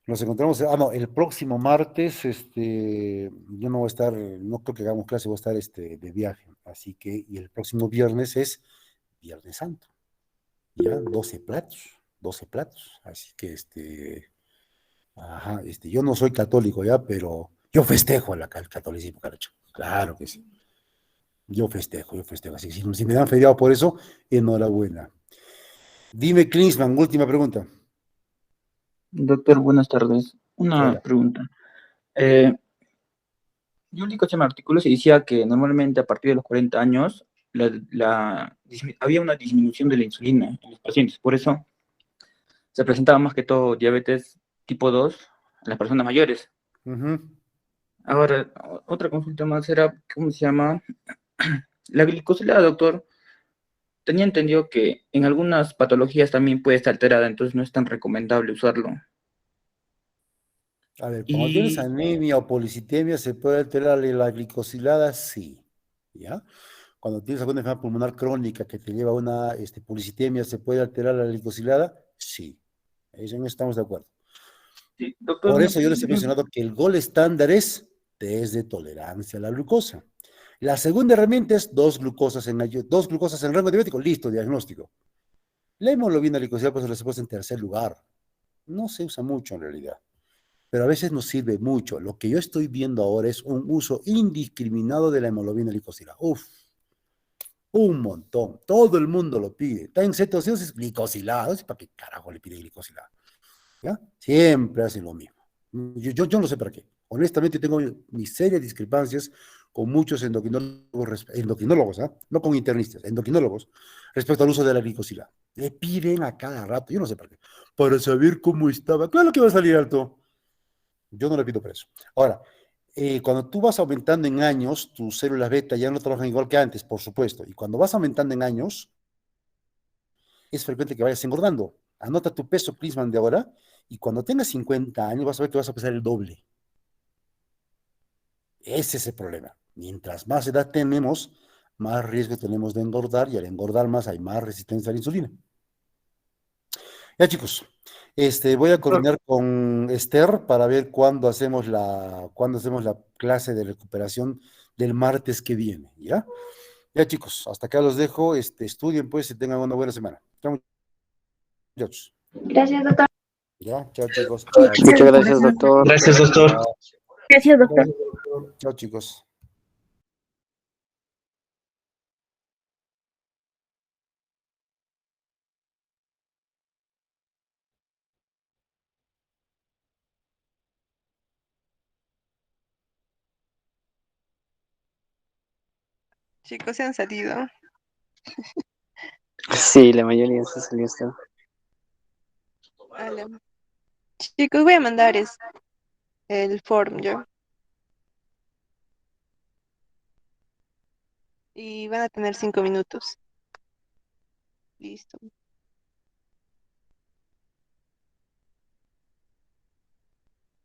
Nos encontramos, el próximo martes, yo no voy a estar, no creo que hagamos clase, voy a estar de viaje, así que, y el próximo viernes es Viernes Santo, ya, 12 platos, así que, yo no soy católico ya, pero yo festejo el catolicismo, caracho, claro que sí, yo festejo, así que si me dan feriado por eso, enhorabuena. Dime, Klinsmann, última pregunta. Doctor, buenas tardes. Una Hola. pregunta. Yo leí que en el artículo se decía que normalmente a partir de los 40 años había una disminución de la insulina en los pacientes. Por eso se presentaba más que todo diabetes tipo 2 en las personas mayores. Ahora, otra consulta más era, ¿cómo se llama? La glicosilada, doctor. Tenía entendido que en algunas patologías también puede estar alterada, entonces no es tan recomendable usarlo. A ver, cuando tienes anemia o policitemia, ¿se puede alterar la glicosilada? Sí, ¿ya? Cuando tienes alguna enfermedad pulmonar crónica que te lleva a una policitemia, ¿se puede alterar la glicosilada? Sí, en eso estamos de acuerdo. Sí, doctor, por eso yo les he mencionado que el gol estándar es test de tolerancia a la glucosa. La segunda herramienta es dos glucosas en rango diabético, listo, diagnóstico. La hemoglobina glicosilada pues se puede en tercer lugar. No se usa mucho en realidad, pero a veces nos sirve mucho. Lo que yo estoy viendo ahora es un uso indiscriminado de la hemoglobina glicosilada. Uf, un montón. Todo el mundo lo pide. Está en cetosis glicosilada. No sé para qué carajo le pide glicosilada. ¿Ya? Siempre hacen lo mismo. Yo no sé para qué. Honestamente tengo mis serias discrepancias con muchos endocrinólogos, no con internistas, endocrinólogos, respecto al uso de la glicosilada. Le piden a cada rato, yo no sé para qué, para saber cómo estaba. Claro que va a salir alto. Yo no le pido por eso. Ahora, cuando tú vas aumentando en años, tus células beta ya no trabajan igual que antes, por supuesto. Y cuando vas aumentando en años, es frecuente que vayas engordando. Anota tu peso, Klinsmann, de ahora, y cuando tengas 50 años vas a ver que vas a pesar el doble. Ese es el problema. Mientras más edad tenemos, más riesgo tenemos de engordar, y al engordar más hay más resistencia a la insulina. Ya chicos, voy a coordinar con Esther para ver cuándo hacemos la clase de recuperación del martes que viene, ¿ya? Ya chicos, hasta acá los dejo, estudien pues y tengan una buena semana. Chao muchachos. Gracias, doctor. Ya, chao chicos. Muchas gracias, doctor. Gracias, doctor. Gracias, doctor. Chao chicos. Chicos, se han salido. Sí, la mayoría se salió esto. Vale. Chicos, voy a mandar el form yo. Y van a tener 5 minutos. Listo.